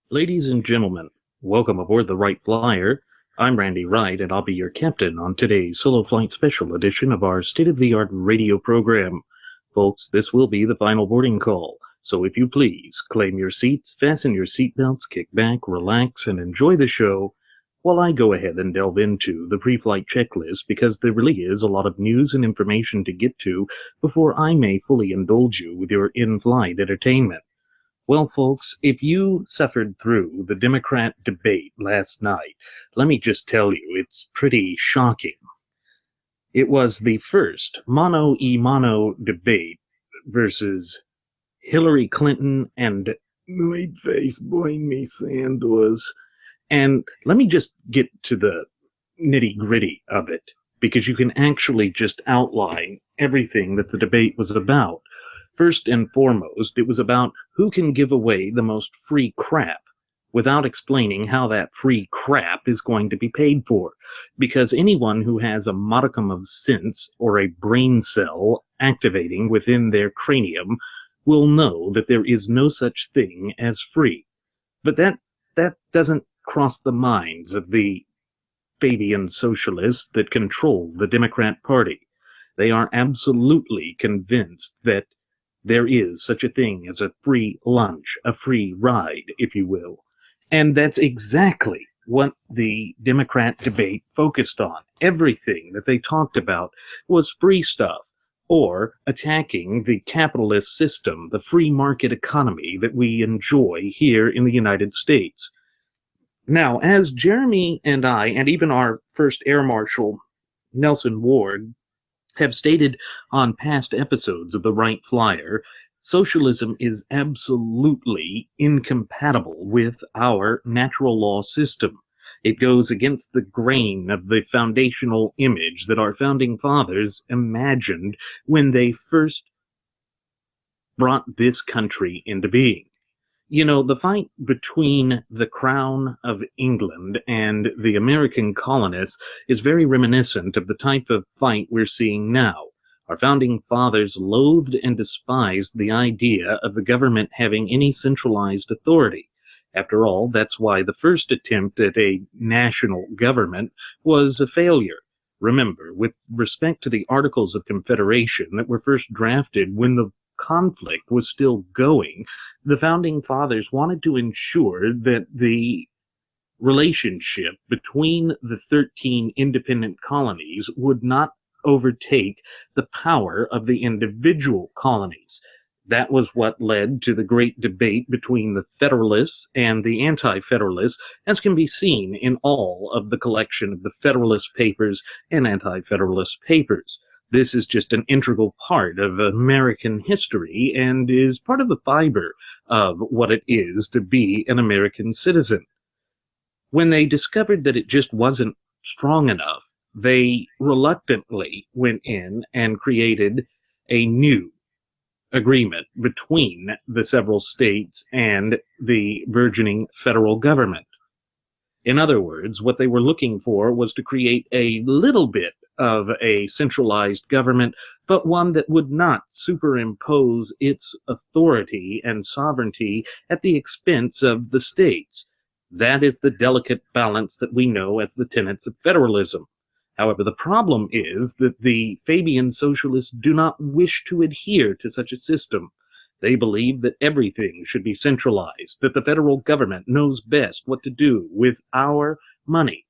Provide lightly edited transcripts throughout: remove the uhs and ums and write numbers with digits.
Ladies and gentlemen, welcome aboard the Wright Flyer. I'm Randy Wright, and I'll be your captain on today's Solo Flight Special edition of our state-of-the-art radio program. Folks, this will be the final boarding call, so if you please, claim your seats, fasten your seatbelts, kick back, relax, and enjoy the show while I go ahead and delve into the pre-flight checklist, because there really is a lot of news and information to get to before I may fully indulge you with your in-flight entertainment. Well, folks, if you suffered through the Democrat debate last night, let me just tell you, it's pretty shocking. It was the first mono-e-mono debate versus Hillary Clinton and Whiteface Bernie Sanders. And let me just get to the nitty-gritty of it, because you can actually just outline everything that the debate was about. First and foremost, it was about who can give away the most free crap without explaining how that free crap is going to be paid for. Because anyone who has a modicum of sense or a brain cell activating within their cranium will know that there is no such thing as free. But that doesn't cross the minds of the Fabian socialists that control the Democrat Party. They are absolutely convinced that there is such a thing as a free lunch, a free ride, if you will. And that's exactly what the Democrat debate focused on. Everything that they talked about was free stuff, or attacking the capitalist system, the free market economy that we enjoy here in the United States. Now, as Jeremy and I, and even our first Air Marshal, Nelson Ward, have stated on past episodes of the Wright Flyer, socialism is absolutely incompatible with our natural law system. It goes against the grain of the foundational image that our founding fathers imagined when they first brought this country into being. You know, the fight between the Crown of England and the American colonists is very reminiscent of the type of fight we're seeing now. Our founding fathers loathed and despised the idea of the government having any centralized authority. After all, that's why the first attempt at a national government was a failure. Remember, with respect to the Articles of Confederation that were first drafted when the conflict was still going, the founding fathers wanted to ensure that the relationship between the 13 independent colonies would not overtake the power of the individual colonies. That was what led to the great debate between the Federalists and the Anti-Federalists, as can be seen in all of the collection of the Federalist Papers and Anti-Federalist Papers. This is just an integral part of American history and is part of the fiber of what it is to be an American citizen. When they discovered that it just wasn't strong enough, they reluctantly went in and created a new agreement between the several states and the burgeoning federal government. In other words, what they were looking for was to create a little bit of a centralized government, but one that would not superimpose its authority and sovereignty at the expense of the states. That is the delicate balance that we know as the tenets of federalism. However, the problem is that the Fabian socialists do not wish to adhere to such a system. They believe that everything should be centralized, that the federal government knows best what to do with our money.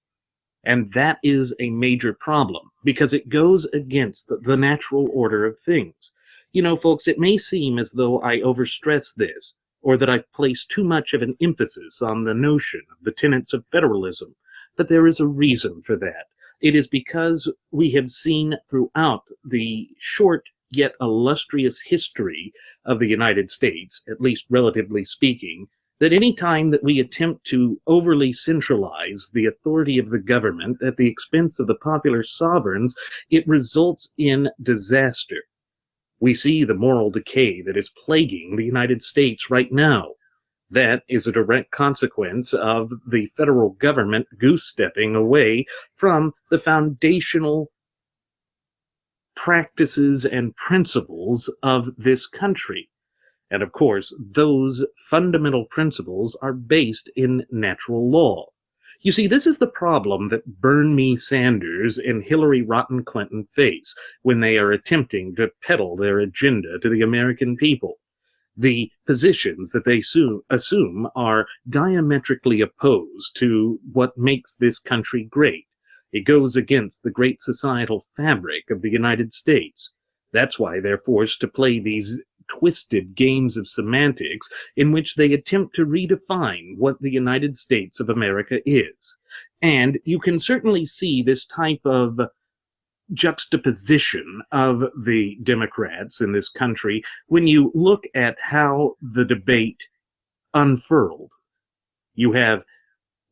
And that is a major problem, because it goes against the natural order of things. You know, folks, it may seem as though I overstress this, or that I place too much of an emphasis on the notion of the tenets of federalism, but there is a reason for that. It is because we have seen throughout the short yet illustrious history of the United States, at least relatively speaking, that any time that we attempt to overly centralize the authority of the government at the expense of the popular sovereigns, it results in disaster. We see the moral decay that is plaguing the United States right now. That is a direct consequence of the federal government goose-stepping away from the foundational practices and principles of this country. And of course, those fundamental principles are based in natural law. You see, this is the problem that Burn Me Sanders and Hillary Rotten Clinton face when they are attempting to peddle their agenda to the American people. The positions that they assume are diametrically opposed to what makes this country great. It goes against the great societal fabric of the United States. That's why they're forced to play these twisted games of semantics in which they attempt to redefine what the United States of America is. And you can certainly see this type of juxtaposition of the Democrats in this country when you look at how the debate unfurled. You have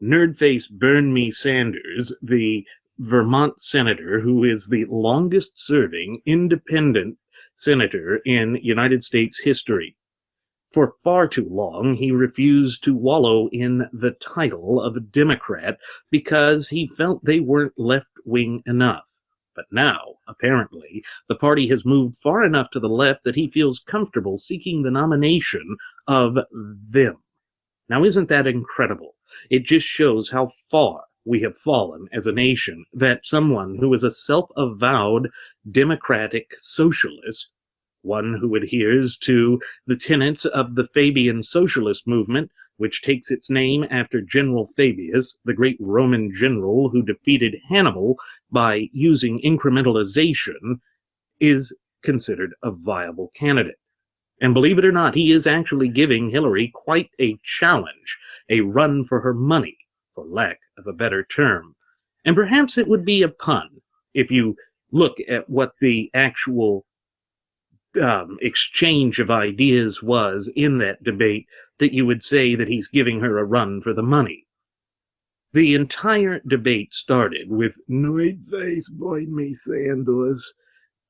nerdface Burn Me Sanders, the Vermont senator who is the longest serving independent senator in United States history. For far too long, he refused to wallow in the title of a Democrat because he felt they weren't left-wing enough. But now, apparently, the party has moved far enough to the left that he feels comfortable seeking the nomination of them. Now, isn't that incredible? It just shows how far we have fallen as a nation that someone who is a self-avowed democratic socialist, one who adheres to the tenets of the Fabian socialist movement, which takes its name after General Fabius, the great Roman general who defeated Hannibal by using incrementalization, is considered a viable candidate. And believe it or not, he is actually giving Hillary quite a challenge, a run for her money, for lack of a better term. And perhaps it would be a pun if you look at what the actual exchange of ideas was in that debate, that you would say that he's giving her a run for the money. The entire debate started with Nerdface Burn Me Sanders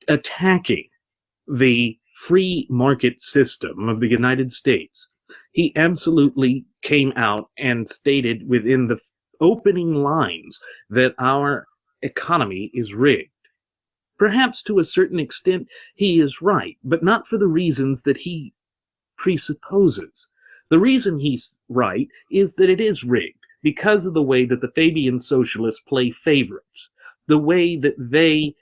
attacking the free market system of the United States. He absolutely came out and stated within the opening lines that our economy is rigged. Perhaps to a certain extent he is right, but not for the reasons that he presupposes. The reason he's right is that it is rigged because of the way that the Fabian socialists play favorites, the way that they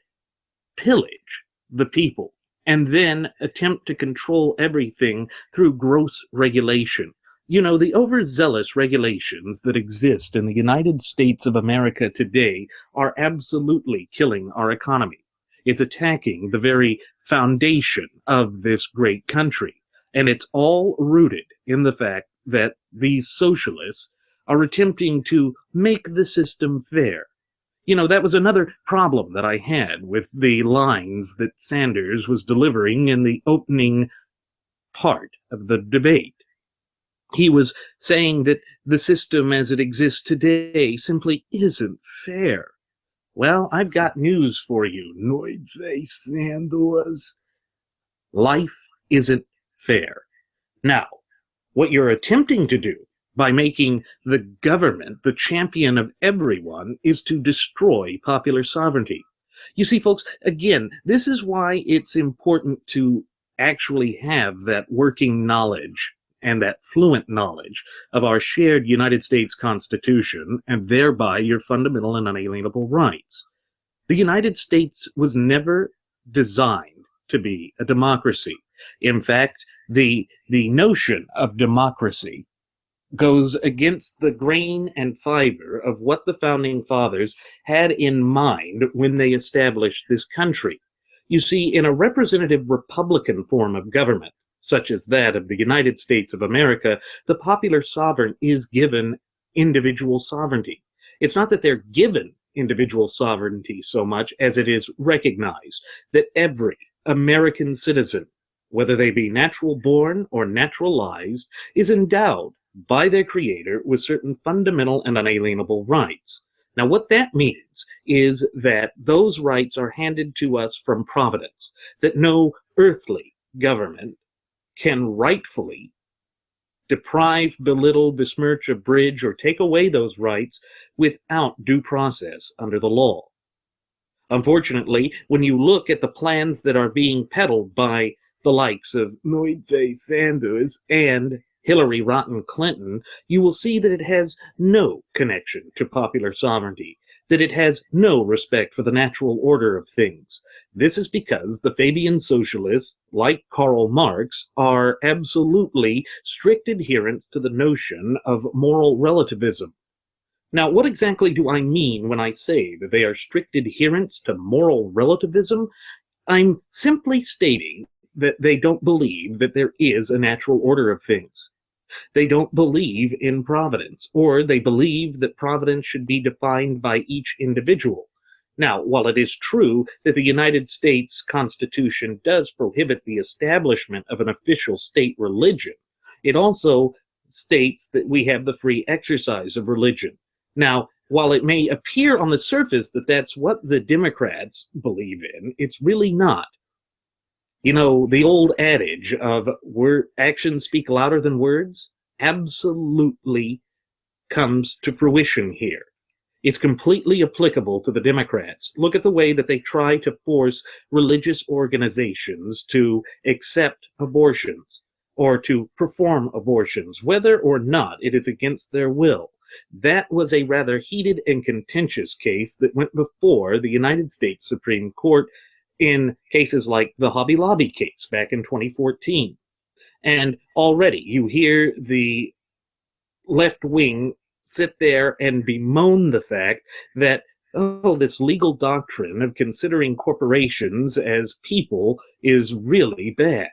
pillage the people and then attempt to control everything through gross regulation. You know, the overzealous regulations that exist in the United States of America today are absolutely killing our economy. It's attacking the very foundation of this great country. And it's all rooted in the fact that these socialists are attempting to make the system fair. You know, that was another problem that I had with the lines that Sanders was delivering in the opening part of the debate. He was saying that the system as it exists today simply isn't fair. Well, I've got news for you, Nerdface Sanders. Life isn't fair. Now, what you're attempting to do by making the government the champion of everyone is to destroy popular sovereignty. You see, folks, again, this is why it's important to actually have that working knowledge and that fluent knowledge of our shared United States Constitution, and thereby your fundamental and unalienable rights. The United States was never designed to be a democracy. In fact, the notion of democracy goes against the grain and fiber of what the Founding Fathers had in mind when they established this country. You see, in a representative Republican form of government, such as that of the United States of America, the popular sovereign is given individual sovereignty. It's not that they're given individual sovereignty so much as it is recognized that every American citizen, whether they be natural born or naturalized, is endowed by their creator with certain fundamental and unalienable rights. Now, what that means is that those rights are handed to us from providence, that no earthly government can rightfully deprive, belittle, besmirch, abridge, or take away those rights without due process under the law. Unfortunately, when you look at the plans that are being peddled by the likes of Lloyd Face Sanders and Hillary Rotten Clinton, you will see that it has no connection to popular sovereignty, that it has no respect for the natural order of things. This is because the Fabian socialists, like Karl Marx, are absolutely strict adherents to the notion of moral relativism. Now, what exactly do I mean when I say that they are strict adherents to moral relativism? I'm simply stating that they don't believe that there is a natural order of things. They don't believe in providence, or they believe that providence should be defined by each individual. Now, while it is true that the United States Constitution does prohibit the establishment of an official state religion, it also states that we have the free exercise of religion. Now, while it may appear on the surface that that's what the Democrats believe in, it's really not. You know, the old adage of actions speak louder than words absolutely comes to fruition here. It's completely applicable to the Democrats. Look at the way that they try to force religious organizations to accept abortions or to perform abortions, whether or not it is against their will. That was a rather heated and contentious case that went before the United States Supreme Court in cases like the Hobby Lobby case back in 2014. And already you hear the left wing sit there and bemoan the fact that, oh, this legal doctrine of considering corporations as people is really bad.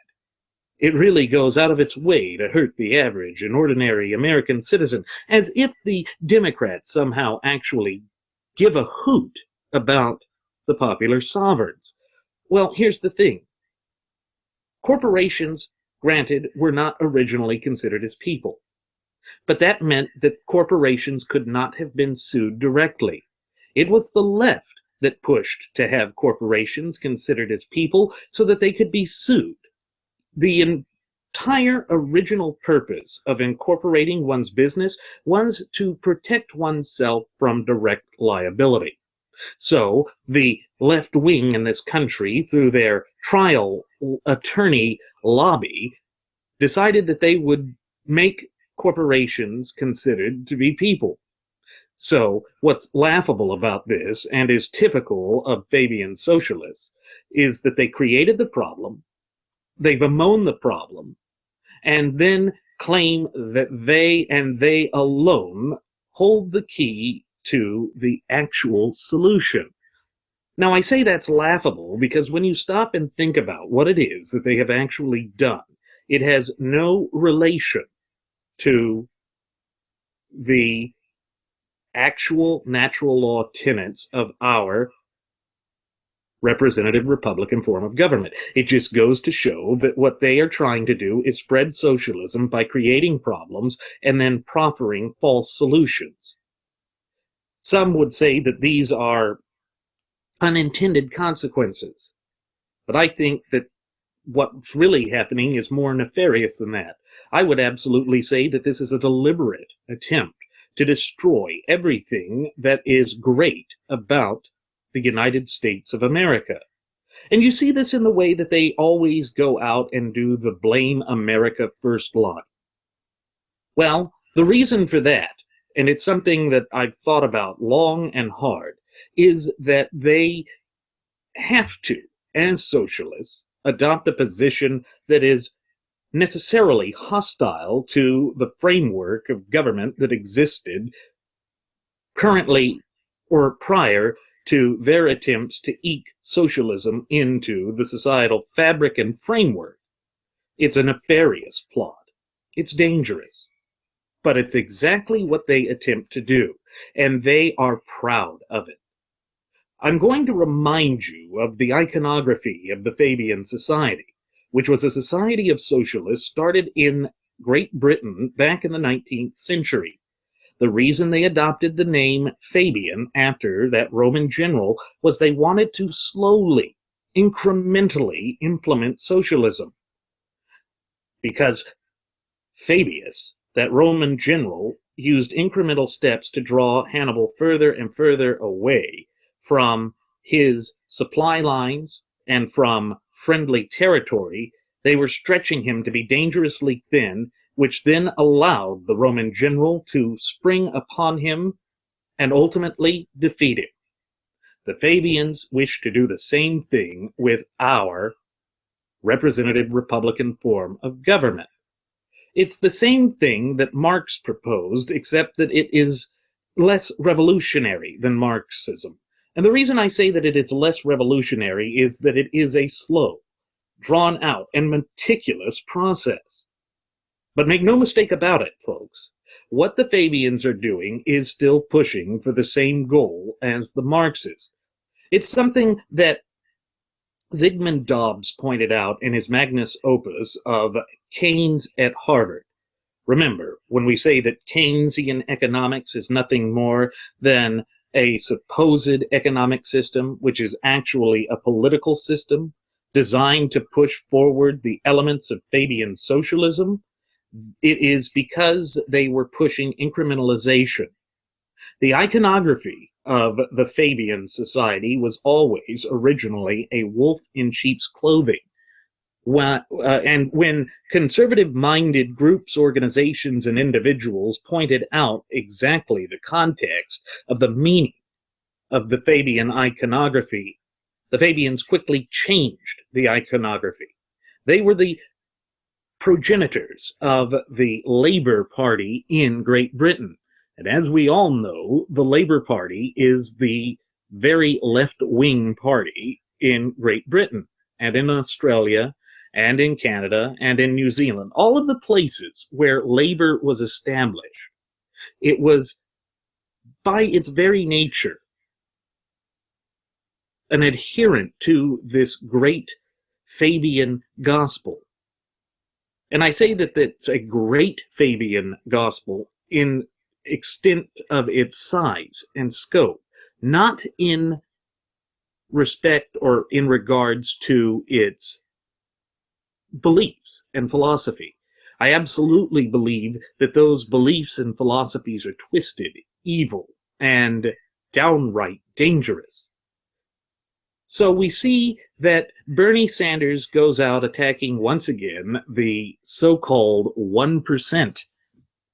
It really goes out of its way to hurt the average and ordinary American citizen, as if the Democrats somehow actually give a hoot about the popular sovereigns. Well, here's the thing. Corporations, granted, were not originally considered as people. But that meant that corporations could not have been sued directly. It was the left that pushed to have corporations considered as people so that they could be sued. The entire original purpose of incorporating one's business was to protect oneself from direct liability. So the left wing in this country, through their trial attorney lobby, decided that they would make corporations considered to be people. So what's laughable about this, and is typical of Fabian socialists, is that they created the problem, they bemoan the problem, and then claim that they and they alone hold the key to the actual solution. Now, I say that's laughable because when you stop and think about what it is that they have actually done, it has no relation to the actual natural law tenets of our representative Republican form of government. It just goes to show that what they are trying to do is spread socialism by creating problems and then proffering false solutions. Some would say that these are unintended consequences, but I think that what's really happening is more nefarious than that. I would absolutely say that this is a deliberate attempt to destroy everything that is great about the United States of America. And you see this in the way that they always go out and do the blame America first line. Well, the reason for that, and it's something that I've thought about long and hard, is that they have to, as socialists, adopt a position that is necessarily hostile to the framework of government that existed currently or prior to their attempts to eke socialism into the societal fabric and framework. It's a nefarious plot. It's dangerous. But it's exactly what they attempt to do, and they are proud of it. I'm going to remind you of the iconography of the Fabian Society, which was a society of socialists started in Great Britain back in the 19th century. The reason they adopted the name Fabian after that Roman general was they wanted to slowly, incrementally implement socialism. Because Fabius, that Roman general, used incremental steps to draw Hannibal further and further away from his supply lines and from friendly territory They were stretching him to be dangerously thin, which then allowed the Roman general to spring upon him and ultimately defeat him. The Fabians wish to do the same thing with our representative republican form of government. It's the same thing that Marx proposed, except that it is less revolutionary than Marxism. And the reason I say that it is less revolutionary is that it is a slow, drawn out, and meticulous process. But make no mistake about it, folks. What the Fabians are doing is still pushing for the same goal as the Marxists. It's something that Zygmunt Dobbs pointed out in his magnus opus of Keynes at Harvard. Remember, when we say that Keynesian economics is nothing more than a supposed economic system, which is actually a political system designed to push forward the elements of Fabian socialism, it is because they were pushing incrementalization. The iconography of the Fabian society was always originally a wolf in sheep's clothing. And when conservative-minded groups, organizations, and individuals pointed out exactly the context of the meaning of the Fabian iconography, the Fabians quickly changed the iconography. They were the progenitors of the Labour Party in Great Britain. And as we all know, the Labour Party is the very left-wing party in Great Britain and in Australia and in Canada and in New Zealand. All of the places where Labour was established, it was, by its very nature, an adherent to this great Fabian gospel. And I say that it's a great Fabian gospel in extent of its size and scope, not in respect or in regards to its beliefs and philosophy. I absolutely believe that those beliefs and philosophies are twisted, evil, and downright dangerous. So we see that Bernie Sanders goes out attacking once again the so-called 1%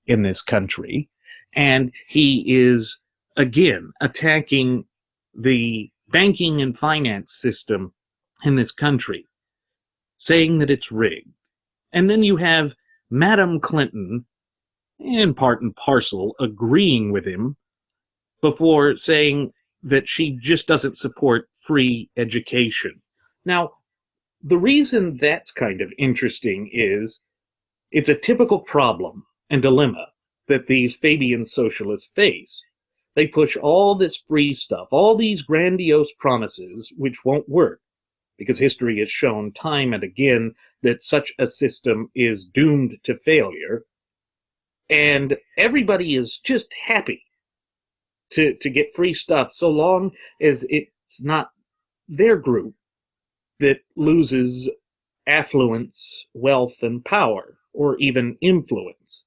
in this country, and he is again attacking the banking and finance system in this country, saying that it's rigged. And then you have Madam Clinton, in part and parcel, agreeing with him before saying that she just doesn't support free education. Now, the reason that's kind of interesting is it's a typical problem and dilemma that these Fabian socialists face. They push all this free stuff, all these grandiose promises, which won't work, because history has shown time and again that such a system is doomed to failure, and everybody is just happy to get free stuff so long as it's not their group that loses affluence, wealth, and power, or even influence.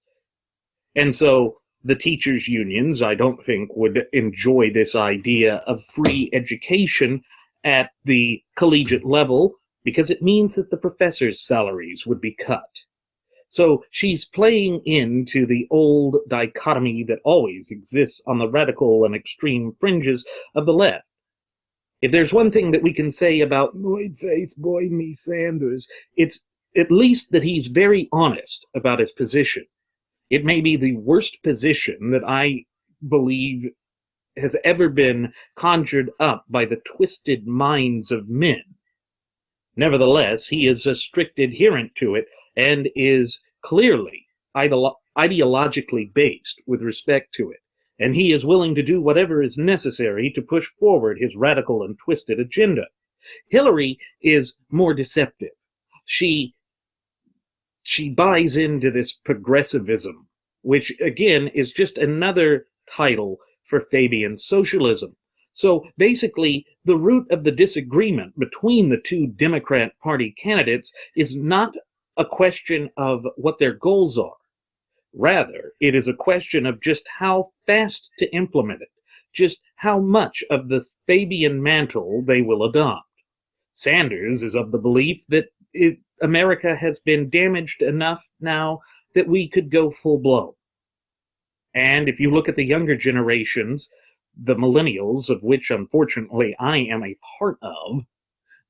And so the teachers' unions, I don't think, would enjoy this idea of free education at the collegiate level, because it means that the professors' salaries would be cut. So she's playing into the old dichotomy that always exists on the radical and extreme fringes of the left. If there's one thing that we can say about Boyd-face, boy me Sanders, it's at least that he's very honest about his position. It may be the worst position that I believe has ever been conjured up by the twisted minds of men. Nevertheless, he is a strict adherent to it and is clearly ideologically based with respect to it. And he is willing to do whatever is necessary to push forward his radical and twisted agenda. Hillary is more deceptive. She buys into this progressivism, which again is just another title for Fabian socialism. So basically, the root of the disagreement between the two Democrat Party candidates is not a question of what their goals are. Rather, it is a question of just how fast to implement it, just how much of the Fabian mantle they will adopt. Sanders is of the belief that America has been damaged enough now that we could go full blown. And if you look at the younger generations, the millennials, of which unfortunately I am a part of,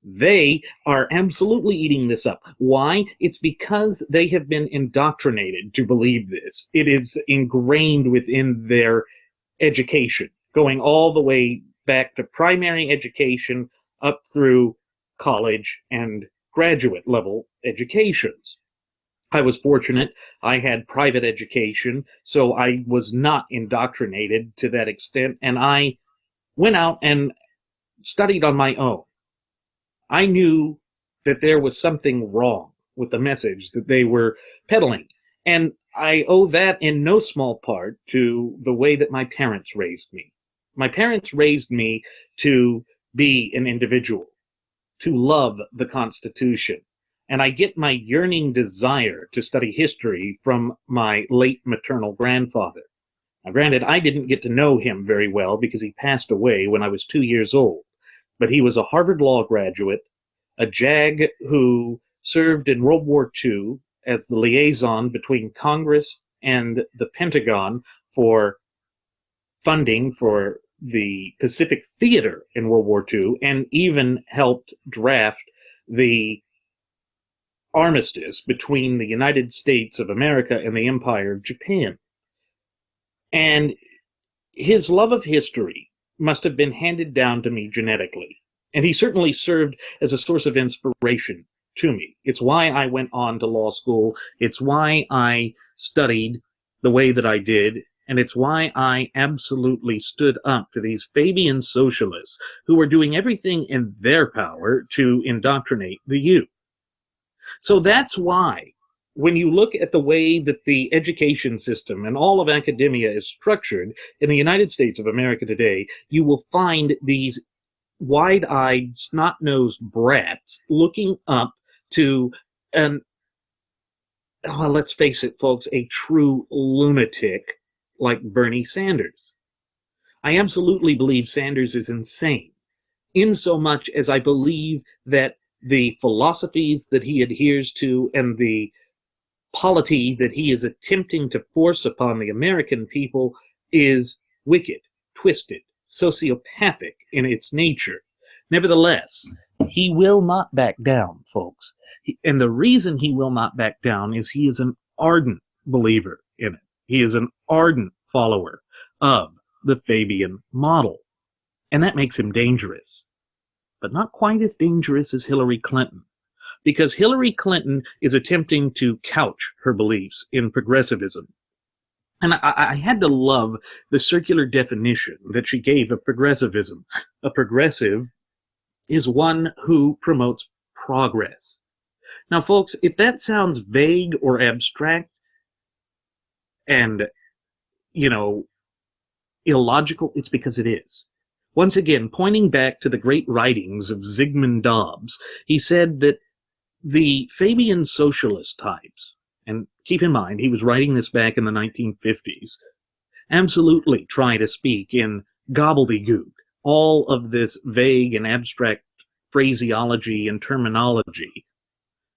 they are absolutely eating this up. Why? It's because they have been indoctrinated to believe this. It is ingrained within their education, going all the way back to primary education up through college and graduate level educations. I was fortunate. I had private education, so I was not indoctrinated to that extent, and I went out and studied on my own. I knew that there was something wrong with the message that they were peddling. And I owe that in no small part to the way that my parents raised me. My parents raised me to be an individual, to love the Constitution. And I get my yearning desire to study history from my late maternal grandfather. Now, granted, I didn't get to know him very well because he passed away when I was 2 years old. But he was a Harvard Law graduate, a JAG who served in World War II as the liaison between Congress and the Pentagon for funding for the Pacific Theater in World War II, and even helped draft the armistice between the United States of America and the Empire of Japan. And his love of history must have been handed down to me genetically. And he certainly served as a source of inspiration to me. It's why I went on to law school. It's why I studied the way that I did. And it's why I absolutely stood up to these Fabian socialists who were doing everything in their power to indoctrinate the youth. So that's why when you look at the way that the education system and all of academia is structured in the United States of America today, you will find these wide-eyed, snot-nosed brats looking up to let's face it, folks, a true lunatic like Bernie Sanders. I absolutely believe Sanders is insane, insomuch as I believe that the philosophies that he adheres to and the polity that he is attempting to force upon the American people is wicked, twisted, sociopathic in its nature. Nevertheless, he will not back down, folks. And the reason he will not back down is he is an ardent believer in it. He is an ardent follower of the Fabian model. And that makes him dangerous. But not quite as dangerous as Hillary Clinton. Because Hillary Clinton is attempting to couch her beliefs in progressivism. And I had to love the circular definition that she gave of progressivism. A progressive is one who promotes progress. Now, folks, if that sounds vague or abstract and, illogical, it's because it is. Once again, pointing back to the great writings of Zygmunt Dobbs, he said that the Fabian socialist types, and keep in mind, he was writing this back in the 1950s, absolutely try to speak in gobbledygook, all of this vague and abstract phraseology and terminology,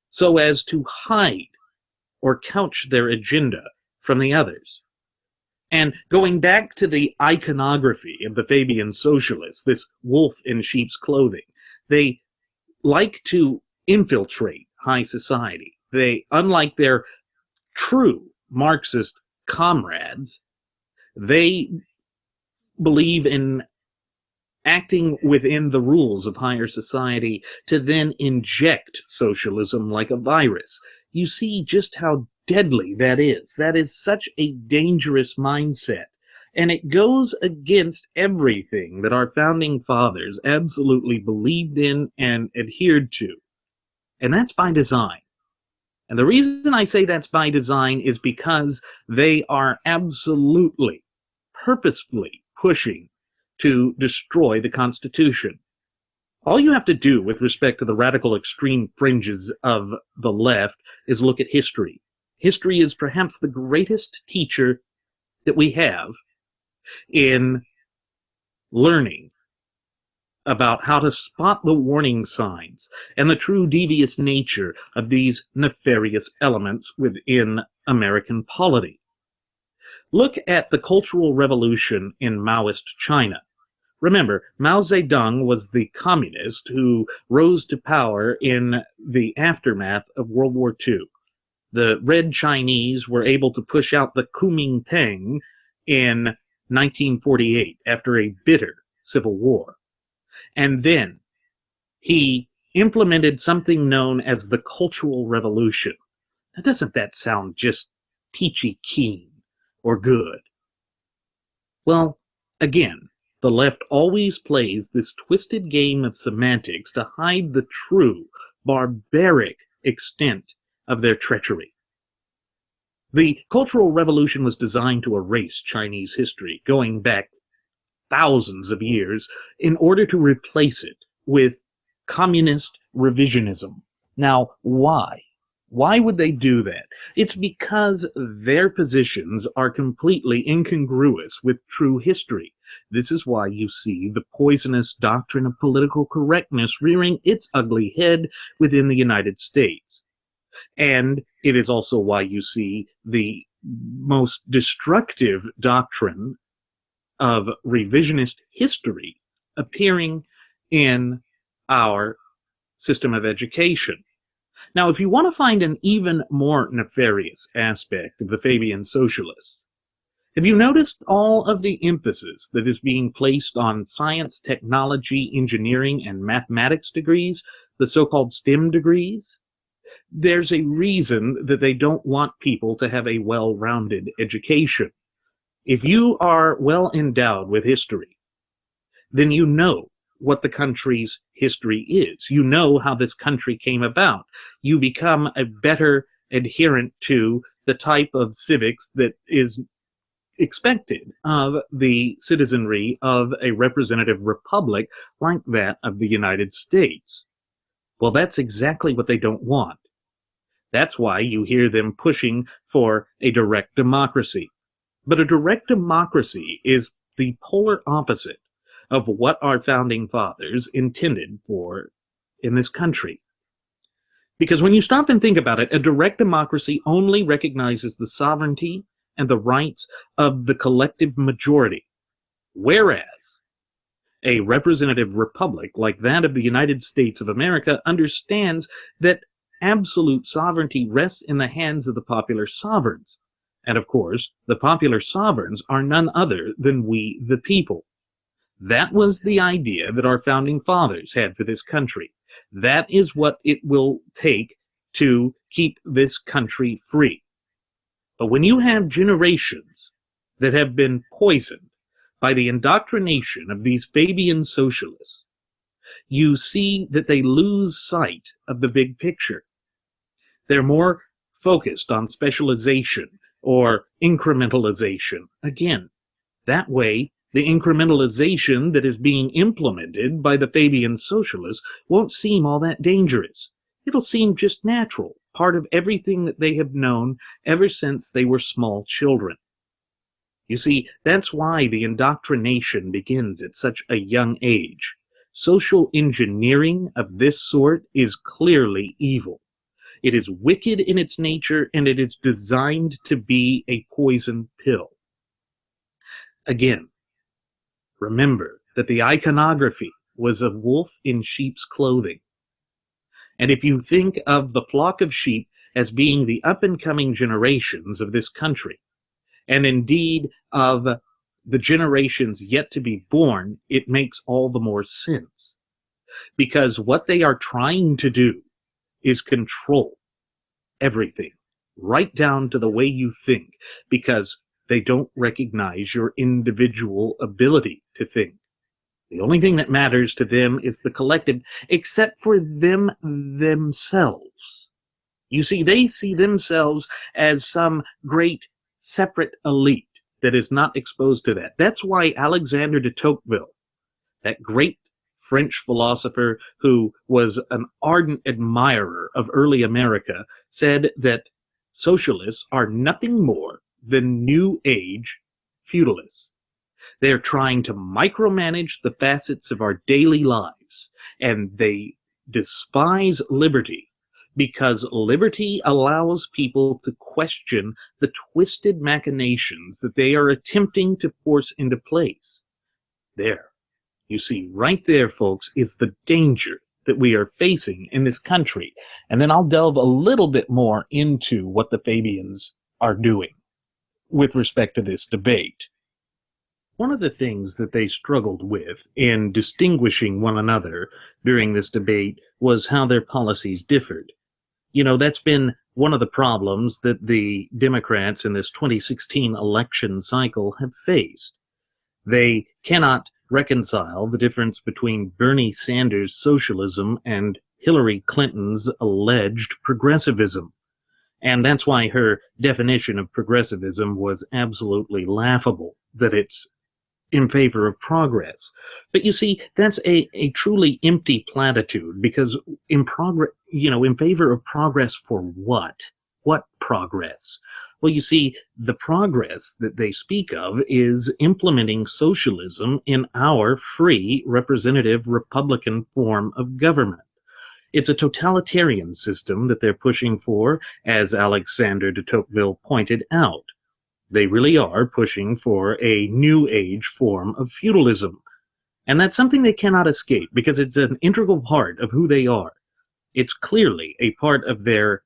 so as to hide or couch their agenda from the others. And going back to the iconography of the Fabian socialists, this wolf in sheep's clothing, they like to infiltrate high society. They, unlike their true Marxist comrades, they believe in acting within the rules of higher society to then inject socialism like a virus. You see just how deadly that is. That is such a dangerous mindset. And it goes against everything that our founding fathers absolutely believed in and adhered to. And that's by design. And the reason I say that's by design is because they are absolutely, purposefully pushing to destroy the Constitution. All you have to do with respect to the radical extreme fringes of the left is look at history. History is perhaps the greatest teacher that we have in learning about how to spot the warning signs and the true devious nature of these nefarious elements within American polity. Look at the Cultural Revolution in Maoist China. Remember, Mao Zedong was the communist who rose to power in the aftermath of World War II. The Red Chinese were able to push out the Kuomintang in 1948 after a bitter civil war. And then he implemented something known as the Cultural Revolution. Now, doesn't that sound just peachy keen or good? Well, again, the left always plays this twisted game of semantics to hide the true, barbaric extent of their treachery. The Cultural Revolution was designed to erase Chinese history, going back thousands of years, in order to replace it with communist revisionism. Now, why? Why would they do that? It's because their positions are completely incongruous with true history. This is why you see the poisonous doctrine of political correctness rearing its ugly head within the United States. And it is also why you see the most destructive doctrine of revisionist history appearing in our system of education. Now, if you want to find an even more nefarious aspect of the Fabian socialists, have you noticed all of the emphasis that is being placed on science, technology, engineering, and mathematics degrees, the so-called STEM degrees? There's a reason that they don't want people to have a well-rounded education. If you are well endowed with history, then you know what the country's history is. You know how this country came about. You become a better adherent to the type of civics that is expected of the citizenry of a representative republic like that of the United States. Well, that's exactly what they don't want. That's why you hear them pushing for a direct democracy. But a direct democracy is the polar opposite of what our founding fathers intended for in this country. Because when you stop and think about it, a direct democracy only recognizes the sovereignty and the rights of the collective majority, whereas a representative republic like that of the United States of America understands that absolute sovereignty rests in the hands of the popular sovereigns. And of course, the popular sovereigns are none other than we, the people. That was the idea that our founding fathers had for this country. That is what it will take to keep this country free. But when you have generations that have been poisoned by the indoctrination of these Fabian socialists, you see that they lose sight of the big picture. They're more focused on specialization or incrementalization. Again, that way, the incrementalization that is being implemented by the Fabian socialists won't seem all that dangerous. It'll seem just natural, part of everything that they have known ever since they were small children. You see, that's why the indoctrination begins at such a young age. Social engineering of this sort is clearly evil. It is wicked in its nature, and it is designed to be a poison pill. Again, remember that the iconography was a wolf in sheep's clothing. And if you think of the flock of sheep as being the up-and-coming generations of this country, and indeed of the generations yet to be born, it makes all the more sense. Because what they are trying to do is control everything, right down to the way you think, because they don't recognize your individual ability to think. The only thing that matters to them is the collective, except for them themselves. You see, they see themselves as some great separate elite that is not exposed to that. That's why Alexander de Tocqueville, that great French philosopher who was an ardent admirer of early America, said that socialists are nothing more than New Age feudalists. They're trying to micromanage the facets of our daily lives, and they despise liberty because liberty allows people to question the twisted machinations that they are attempting to force into place. There. You see, right there, folks, is the danger that we are facing in this country. And then I'll delve a little bit more into what the Fabians are doing with respect to this debate. One of the things that they struggled with in distinguishing one another during this debate was how their policies differed. You know, that's been one of the problems that the Democrats in this 2016 election cycle have faced. They cannot reconcile the difference between Bernie Sanders' socialism and Hillary Clinton's alleged progressivism. And that's why her definition of progressivism was absolutely laughable, that it's in favor of progress. But you see, that's a truly empty platitude, because in favor of progress for what? What progress? Well, you see, the progress that they speak of is implementing socialism in our free, representative, Republican form of government. It's a totalitarian system that they're pushing for, as Alexander de Tocqueville pointed out. They really are pushing for a new age form of feudalism. And that's something they cannot escape, because it's an integral part of who they are. It's clearly a part of their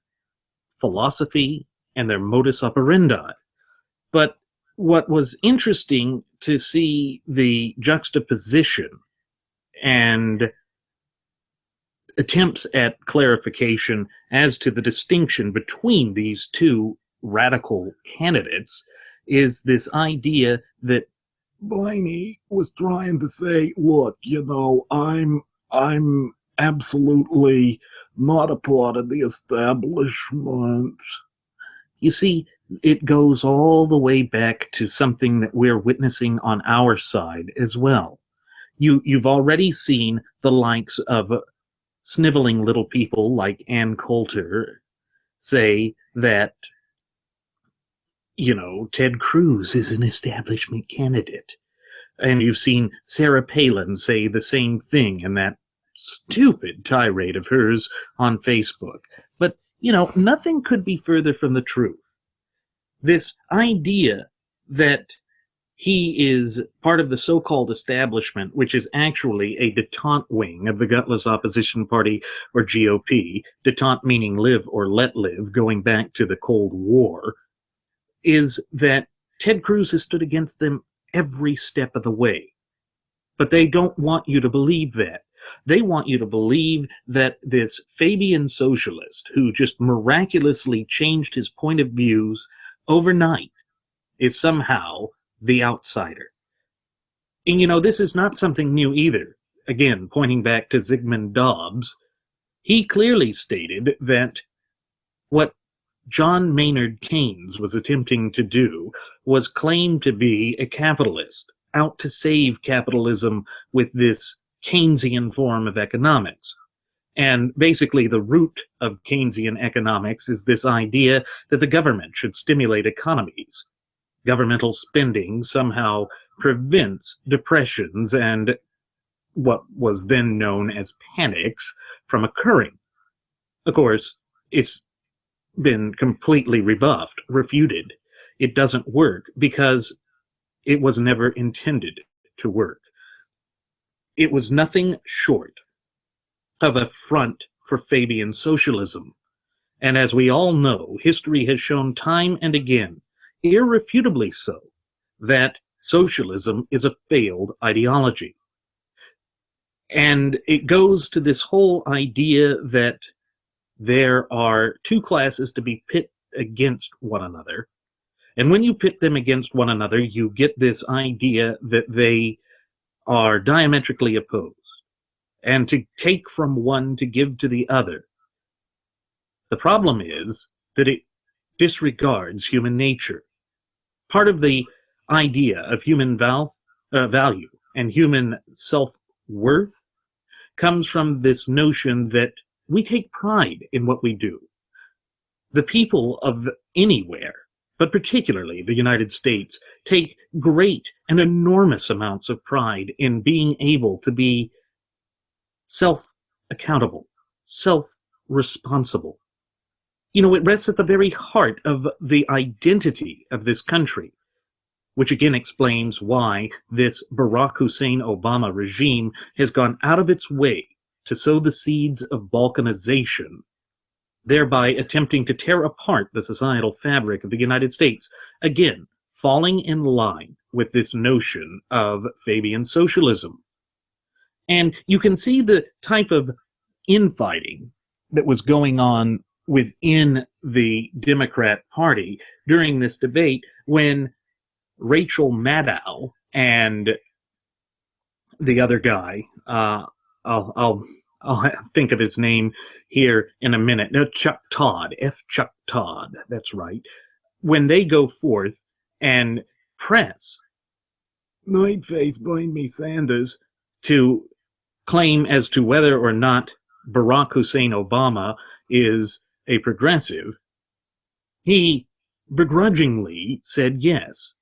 philosophy and their modus operandi. But what was interesting to see the juxtaposition and attempts at clarification as to the distinction between these two radical candidates is this idea that Blaney was trying to say, look, you know, I'm absolutely not a part of the establishment. You see, it goes all the way back to something that we're witnessing on our side as well. You've already seen the likes of sniveling little people like Ann Coulter say that, you know, Ted Cruz is an establishment candidate. And you've seen Sarah Palin say the same thing in that stupid tirade of hers on Facebook. But, you know, nothing could be further from the truth. This idea that he is part of the so-called establishment, which is actually a detente wing of the gutless opposition party, or GOP, detente meaning live or let live, going back to the Cold War, is that Ted Cruz has stood against them every step of the way. But they don't want you to believe that. They want you to believe that this Fabian socialist, who just miraculously changed his point of views overnight, is somehow the outsider. And you know, this is not something new either. Again, pointing back to Zygmunt Dobbs, he clearly stated that what John Maynard Keynes was attempting to do was claim to be a capitalist, out to save capitalism with this Keynesian form of economics. And basically the root of Keynesian economics is this idea that the government should stimulate economies. Governmental spending somehow prevents depressions and what was then known as panics from occurring. Of course, it's been completely rebuffed, refuted. It doesn't work because it was never intended to work. It was nothing short of a front for Fabian socialism. And as we all know, history has shown time and again, irrefutably so, that socialism is a failed ideology. And it goes to this whole idea that there are two classes to be pit against one another. And when you pit them against one another, you get this idea that they are diametrically opposed. And to take from one to give to the other. The problem is that it disregards human nature. Part of the idea of human value and human self-worth comes from this notion that we take pride in what we do. The people of anywhere but particularly the United States, take great and enormous amounts of pride in being able to be self-accountable, self-responsible. You know, it rests at the very heart of the identity of this country, which again explains why this Barack Hussein Obama regime has gone out of its way to sow the seeds of balkanization, thereby attempting to tear apart the societal fabric of the United States, again, falling in line with this notion of Fabian socialism. And you can see the type of infighting that was going on within the Democrat Party during this debate when Rachel Maddow and the other guy, I'll think of his name here in a minute. No, Chuck Todd, Chuck Todd, that's right. When they go forth and press Night-Face Bernie Sanders to claim as to whether or not Barack Hussein Obama is a progressive, he begrudgingly said yes.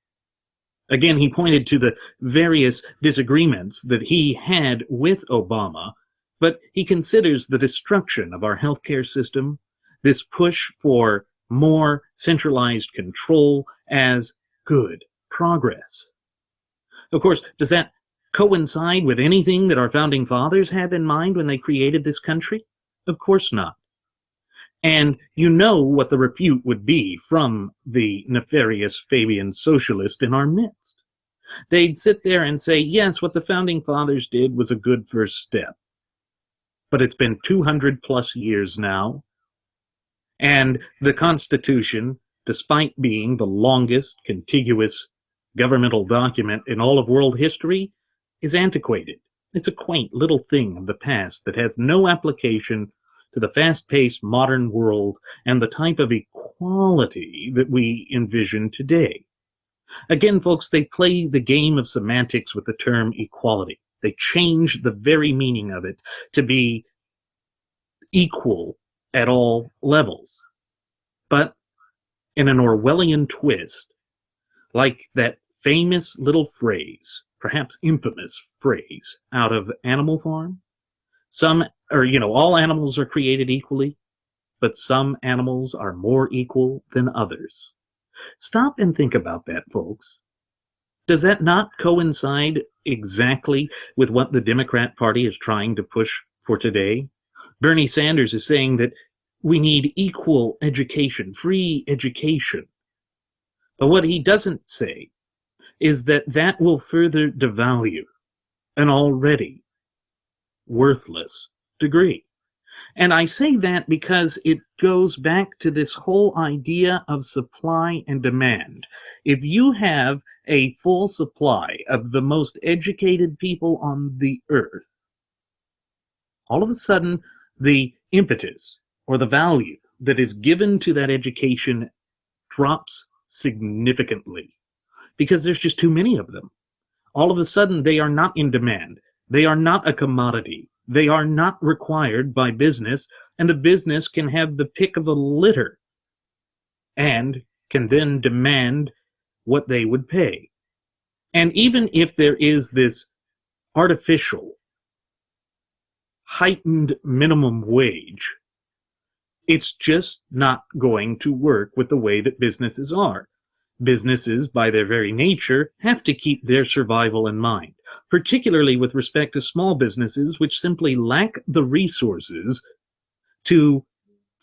Again, he pointed to the various disagreements that he had with Obama, but he considers the destruction of our healthcare system, this push for more centralized control, as good progress. Of course, does that coincide with anything that our founding fathers had in mind when they created this country? Of course not. And you know what the refute would be from the nefarious Fabian socialist in our midst. They'd sit there and say, yes, what the founding fathers did was a good first step. But it's been 200 plus years now, and the Constitution, despite being the longest contiguous governmental document in all of world history, is antiquated. It's a quaint little thing of the past that has no application to the fast-paced modern world and the type of equality that we envision today. Again, folks, they play the game of semantics with the term equality. They change the very meaning of it to be equal at all levels. But in an Orwellian twist, like that famous little phrase, perhaps infamous phrase, out of Animal Farm, all animals are created equally, but some animals are more equal than others. Stop and think about that, folks. Does that not coincide exactly with what the Democrat Party is trying to push for today? Bernie Sanders is saying that we need equal education, free education. But what he doesn't say is that that will further devalue an already worthless degree. And I say that because it goes back to this whole idea of supply and demand. If you have a full supply of the most educated people on the earth, all of a sudden the impetus or the value that is given to that education drops significantly because there's just too many of them. All of a sudden they are not in demand. They are not a commodity. They are not required by business, and the business can have the pick of the litter and can then demand what they would pay. And even if there is this artificial, heightened minimum wage, it's just not going to work with the way that businesses are. Businesses, by their very nature, have to keep their survival in mind, particularly with respect to small businesses which simply lack the resources to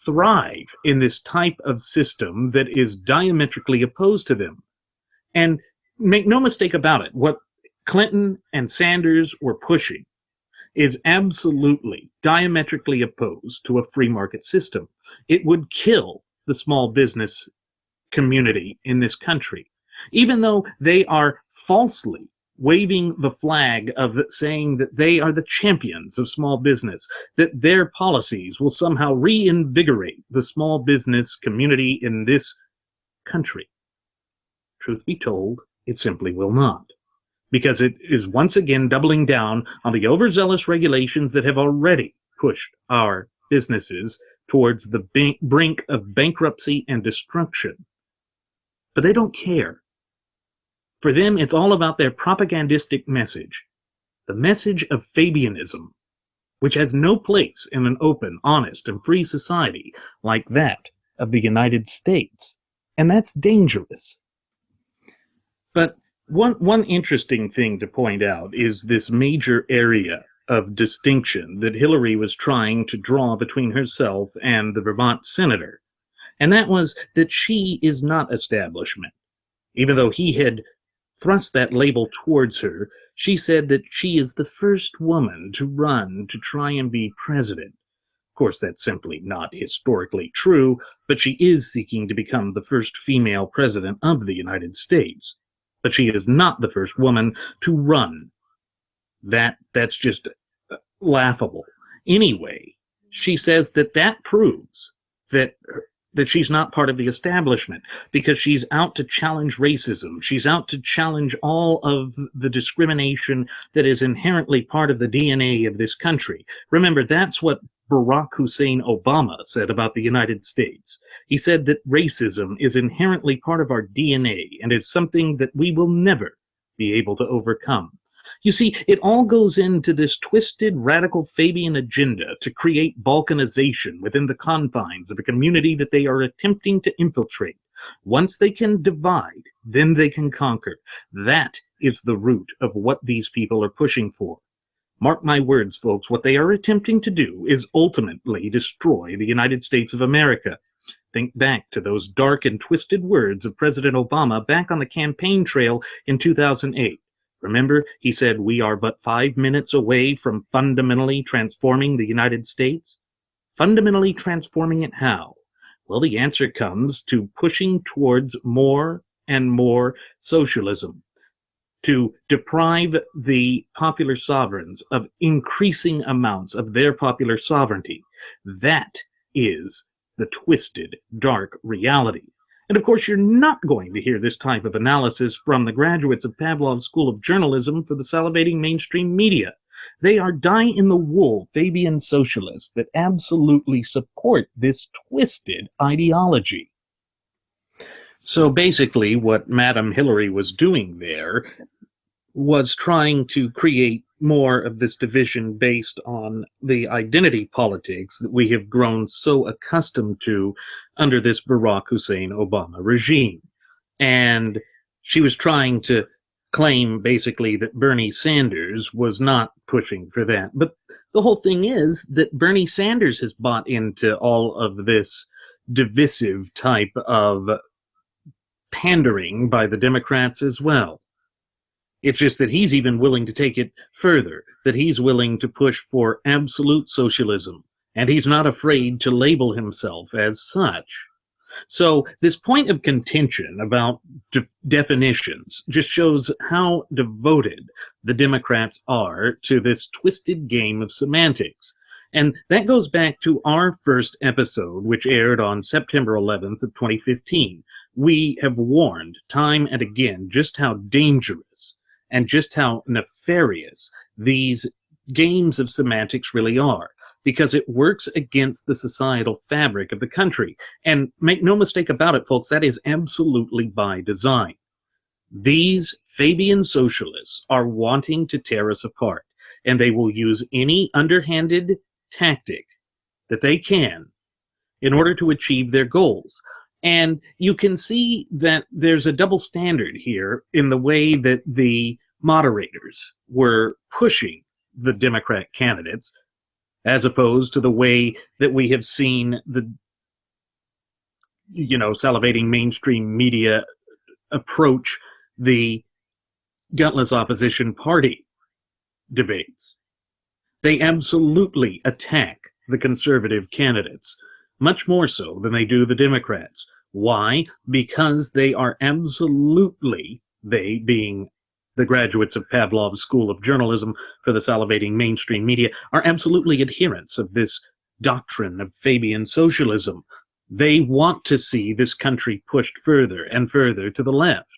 thrive in this type of system that is diametrically opposed to them. And make no mistake about it, what Clinton and Sanders were pushing is absolutely diametrically opposed to a free market system. It would kill the small business community in this country, even though they are falsely waving the flag of saying that they are the champions of small business, that their policies will somehow reinvigorate the small business community in this country. Truth be told, it simply will not, because it is once again doubling down on the overzealous regulations that have already pushed our businesses towards the brink of bankruptcy and destruction. but they don't care. For them, it's all about their propagandistic message, the message of Fabianism, which has no place in an open, honest, and free society like that of the United States. And that's dangerous. But one interesting thing to point out is this major area of distinction that Hillary was trying to draw between herself and the Vermont senator. And that was that she is not establishment. Even though he had thrust that label towards her, she said that she is the first woman to run to try and be president. Of course, that's simply not historically true, but she is seeking to become the first female president of the United States. But she is not the first woman to run. That's just laughable. Anyway, she says that proves that she's not part of the establishment, because she's out to challenge racism. She's out to challenge all of the discrimination that is inherently part of the DNA of this country. Remember, that's what Barack Hussein Obama said about the United States. He said that racism is inherently part of our DNA and is something that we will never be able to overcome. You see, it all goes into this twisted, radical Fabian agenda to create balkanization within the confines of a community that they are attempting to infiltrate. Once they can divide, then they can conquer. That is the root of what these people are pushing for. Mark my words, folks, what they are attempting to do is ultimately destroy the United States of America. Think back to those dark and twisted words of President Obama back on the campaign trail in 2008. Remember, he said, "We are but 5 minutes away from fundamentally transforming the United States." Fundamentally transforming it how? Well, the answer comes to pushing towards more and more socialism, to deprive the popular sovereigns of increasing amounts of their popular sovereignty. That is the twisted, dark reality. And of course, you're not going to hear this type of analysis from the graduates of Pavlov's School of Journalism for the salivating mainstream media. They are dyed-in-the-wool Fabian socialists that absolutely support this twisted ideology. So basically, what Madam Hillary was doing there was trying to create more of this division based on the identity politics that we have grown so accustomed to under this Barack Hussein Obama regime. And she was trying to claim basically that Bernie Sanders was not pushing for that. But the whole thing is that Bernie Sanders has bought into all of this divisive type of pandering by the Democrats as well. It's just that he's even willing to take it further, that he's willing to push for absolute socialism, and he's not afraid to label himself as such. So this point of contention about definitions just shows how devoted the Democrats are to this twisted game of semantics. And that goes back to our first episode, which aired on September 11th of 2015. We have warned time and again just how dangerous and just how nefarious these games of semantics really are, because it works against the societal fabric of the country. And make no mistake about it, folks, that is absolutely by design. These Fabian socialists are wanting to tear us apart, and they will use any underhanded tactic that they can in order to achieve their goals. And you can see that there's a double standard here in the way that the moderators were pushing the Democrat candidates, as opposed to the way that we have seen the, salivating mainstream media approach the gutless opposition party debates. They absolutely attack the conservative candidates, much more so than they do the Democrats. Why? Because they are absolutely, they being the graduates of Pavlov's School of Journalism for the salivating mainstream media, are absolutely adherents of this doctrine of Fabian socialism. They want to see this country pushed further and further to the left.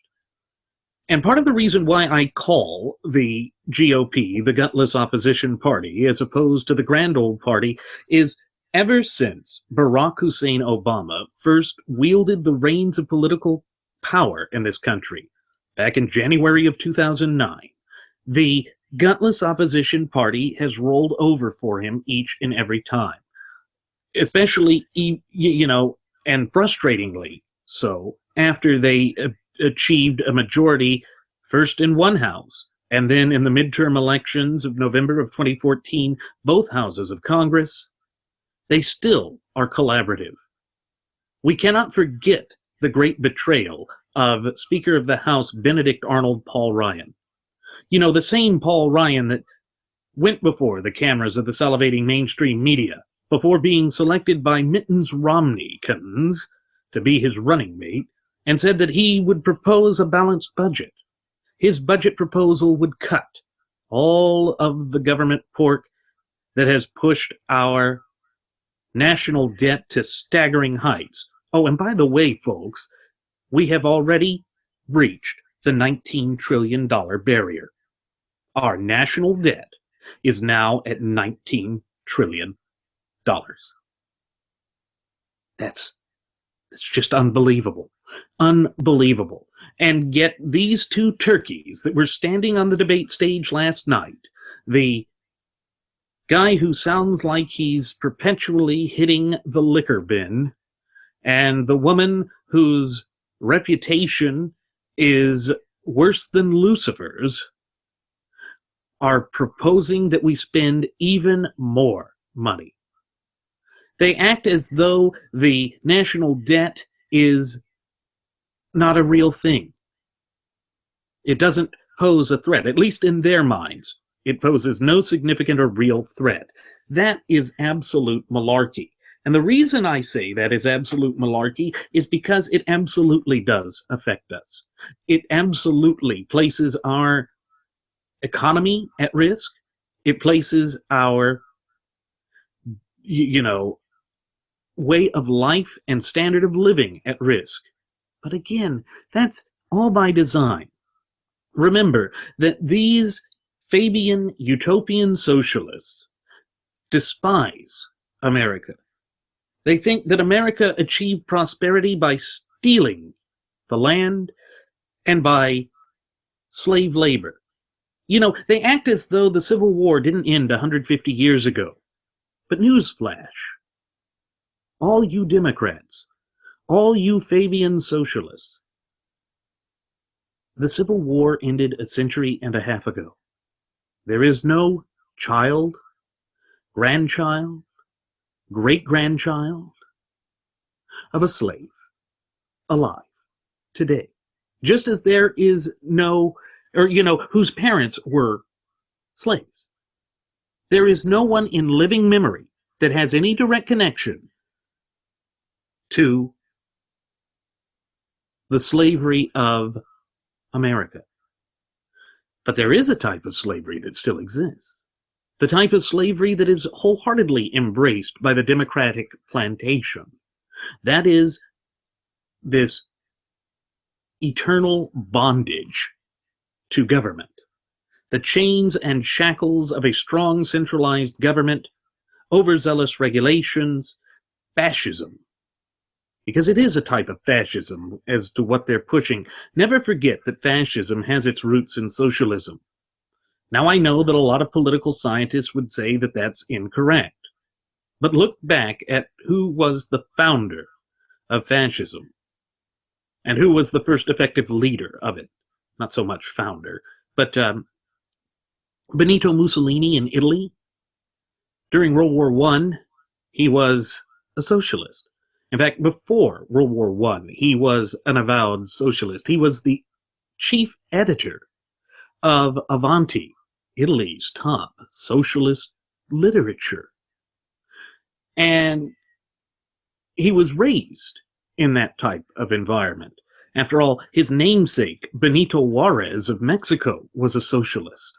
And part of the reason why I call the GOP the gutless opposition party as opposed to the grand old party is ever since Barack Hussein Obama first wielded the reins of political power in this country, back in January of 2009, the gutless opposition party has rolled over for him each and every time. Especially, and frustratingly so, after they achieved a majority first in one house, and then in the midterm elections of November of 2014, both houses of Congress, they still are collaborative. We cannot forget the great betrayal of Speaker of the House Benedict Arnold Paul Ryan. The same Paul Ryan that went before the cameras of the salivating mainstream media before being selected by Mittens Romneykins to be his running mate, and said that he would propose a balanced budget. His budget proposal would cut all of the government pork that has pushed our national debt to staggering heights. Oh, and by the way, folks, we have already breached the $19 trillion barrier. Our national debt is now at $19 trillion. That's just unbelievable. Unbelievable. And yet these two turkeys that were standing on the debate stage last night, the guy who sounds like he's perpetually hitting the liquor bin, and the woman whose reputation is worse than Lucifer's, are proposing that we spend even more money. They act as though the national debt is not a real thing. It doesn't pose a threat, at least in their minds. It poses no significant or real threat. That is absolute malarkey. And the reason I say that is absolute malarkey is because it absolutely does affect us. It absolutely places our economy at risk. It places our, way of life and standard of living at risk. But again, that's all by design. Remember that these Fabian utopian socialists despise America. They think that America achieved prosperity by stealing the land and by slave labor. They act as though the Civil War didn't end 150 years ago. But newsflash, all you Democrats, all you Fabian socialists, the Civil War ended a century and a half ago. There is no child, grandchild, great-grandchild of a slave alive today. Just as there is no, whose parents were slaves. There is no one in living memory that has any direct connection to the slavery of America. But there is a type of slavery that still exists. The type of slavery that is wholeheartedly embraced by the Democratic plantation. That is this eternal bondage to government. The chains and shackles of a strong centralized government, overzealous regulations, fascism. Because it is a type of fascism as to what they're pushing. Never forget that fascism has its roots in socialism. Now I know that a lot of political scientists would say that that's incorrect. But look back at who was the founder of fascism and who was the first effective leader of it. Not so much founder, but Benito Mussolini in Italy. During World War I, he was a socialist. In fact, before World War I, he was an avowed socialist. He was the chief editor of Avanti, Italy's top socialist literature. And he was raised in that type of environment. After all, his namesake, Benito Juarez of Mexico, was a socialist.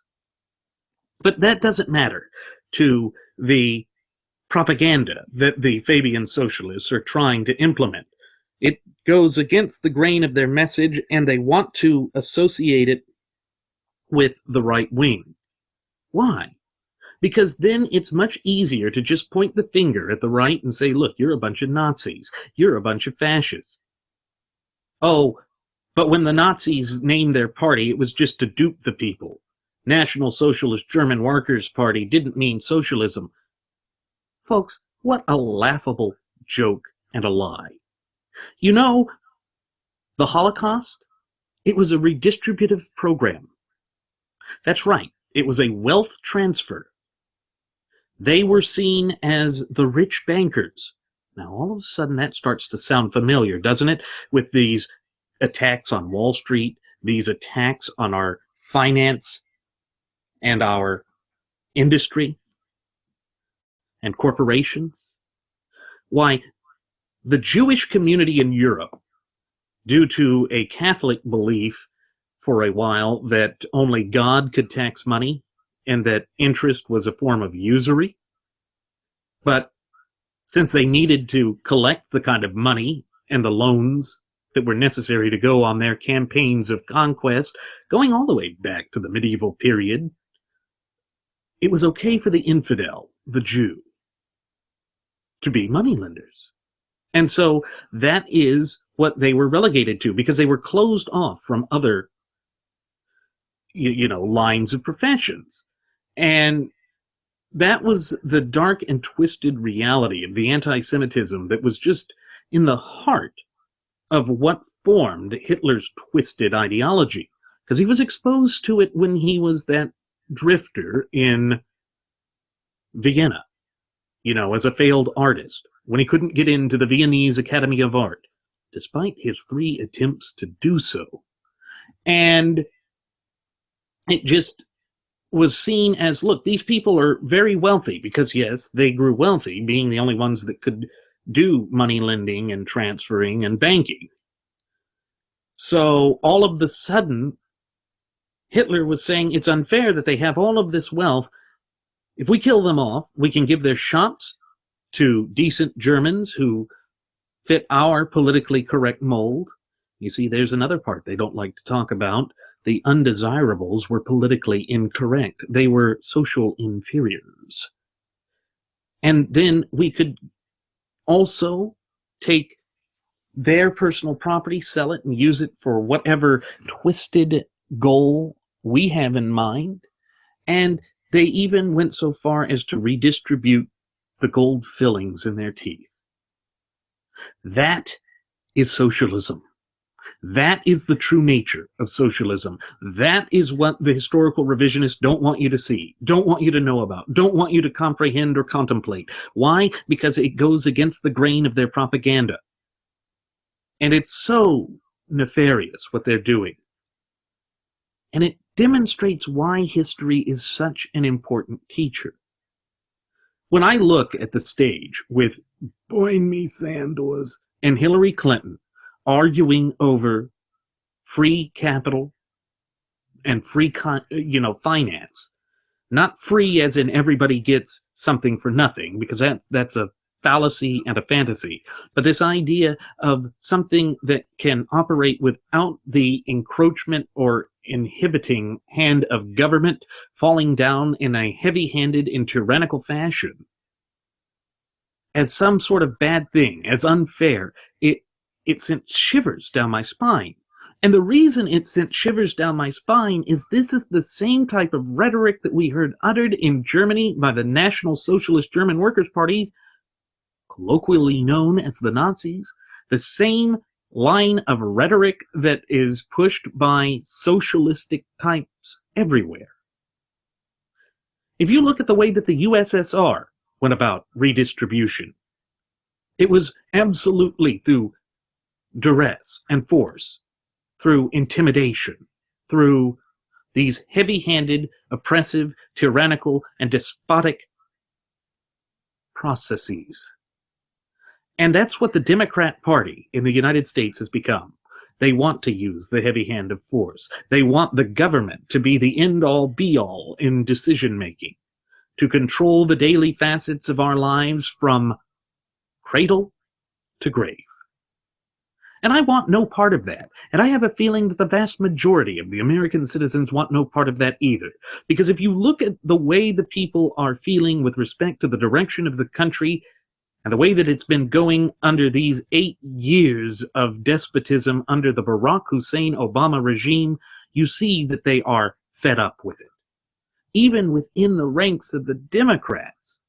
But that doesn't matter to the propaganda that the Fabian socialists are trying to implement. It goes against the grain of their message, and they want to associate it with the right wing. Why? Because then it's much easier to just point the finger at the right and say, look, you're a bunch of Nazis. You're a bunch of fascists. Oh, But when the Nazis named their party, it was just to dupe the people. National Socialist German Workers' Party didn't mean socialism. Folks, what a laughable joke and a lie. You know, the Holocaust, it was a redistributive program. That's right, it was a wealth transfer. They were seen as the rich bankers. Now, all of a sudden, that starts to sound familiar, doesn't it? With these attacks on Wall Street, these attacks on our finance and our industry and corporations. Why, the Jewish community in Europe, due to a Catholic belief for a while that only God could tax money and that interest was a form of usury, but since they needed to collect the kind of money and the loans that were necessary to go on their campaigns of conquest, going all the way back to the medieval period, it was okay for the infidel, the Jew, to be moneylenders. And so that is what they were relegated to, because they were closed off from other, lines of professions. And that was the dark and twisted reality of the anti-Semitism that was just in the heart of what formed Hitler's twisted ideology, because he was exposed to it when he was that drifter in Vienna, as a failed artist, when he couldn't get into the Viennese Academy of Art, despite his 3 attempts to do so. And it just was seen as, look, these people are very wealthy, because yes, they grew wealthy, being the only ones that could do money lending and transferring and banking. So all of the sudden, Hitler was saying it's unfair that they have all of this wealth. If we kill them off, we can give their shops to decent Germans who fit our politically correct mold. You see, there's another part they don't like to talk about. The undesirables were politically incorrect. They were social inferiors. And then we could also take their personal property, sell it, and use it for whatever twisted goal we have in mind. And they even went so far as to redistribute the gold fillings in their teeth. That is socialism. That is the true nature of socialism. That is what the historical revisionists don't want you to see, don't want you to know about, don't want you to comprehend or contemplate. Why? Because it goes against the grain of their propaganda. And it's so nefarious what they're doing. And it demonstrates why history is such an important teacher. When I look at the stage with Bernie Sanders and Hillary Clinton arguing over free capital and free, finance, not free as in everybody gets something for nothing, because that's a fallacy and a fantasy, but this idea of something that can operate without the encroachment or inhibiting hand of government falling down in a heavy-handed and tyrannical fashion as some sort of bad thing, as unfair, it sent shivers down my spine. And the reason it sent shivers down my spine is this is the same type of rhetoric that we heard uttered in Germany by the National Socialist German Workers' Party, colloquially known as the Nazis, the same line of rhetoric that is pushed by socialistic types everywhere. If you look at the way that the USSR went about redistribution, it was absolutely through duress and force, through intimidation, through these heavy-handed, oppressive, tyrannical, and despotic processes. And that's what the Democrat Party in the United States has become. They want to use the heavy hand of force. They want the government to be the end-all, be-all in decision-making, to control the daily facets of our lives from cradle to grave. And I want no part of that. And I have a feeling that the vast majority of the American citizens want no part of that either. Because if you look at the way the people are feeling with respect to the direction of the country, And the way that it's been going under these 8 years of despotism under the Barack Hussein Obama regime, you see that they are fed up with it. Even within the ranks of the Democrats,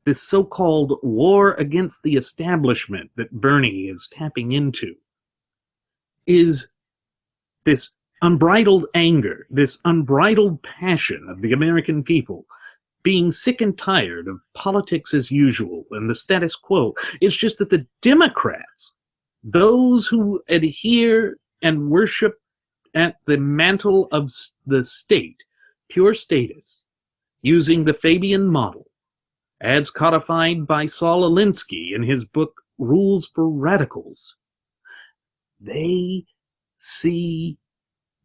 this so-called war against the establishment that Bernie is tapping into is this unbridled anger, this unbridled passion of the American people being sick and tired of politics as usual and the status quo. It's just that the Democrats, those who adhere and worship at the mantle of the state, pure status, using the Fabian model, as codified by Saul Alinsky in his book Rules for Radicals, they see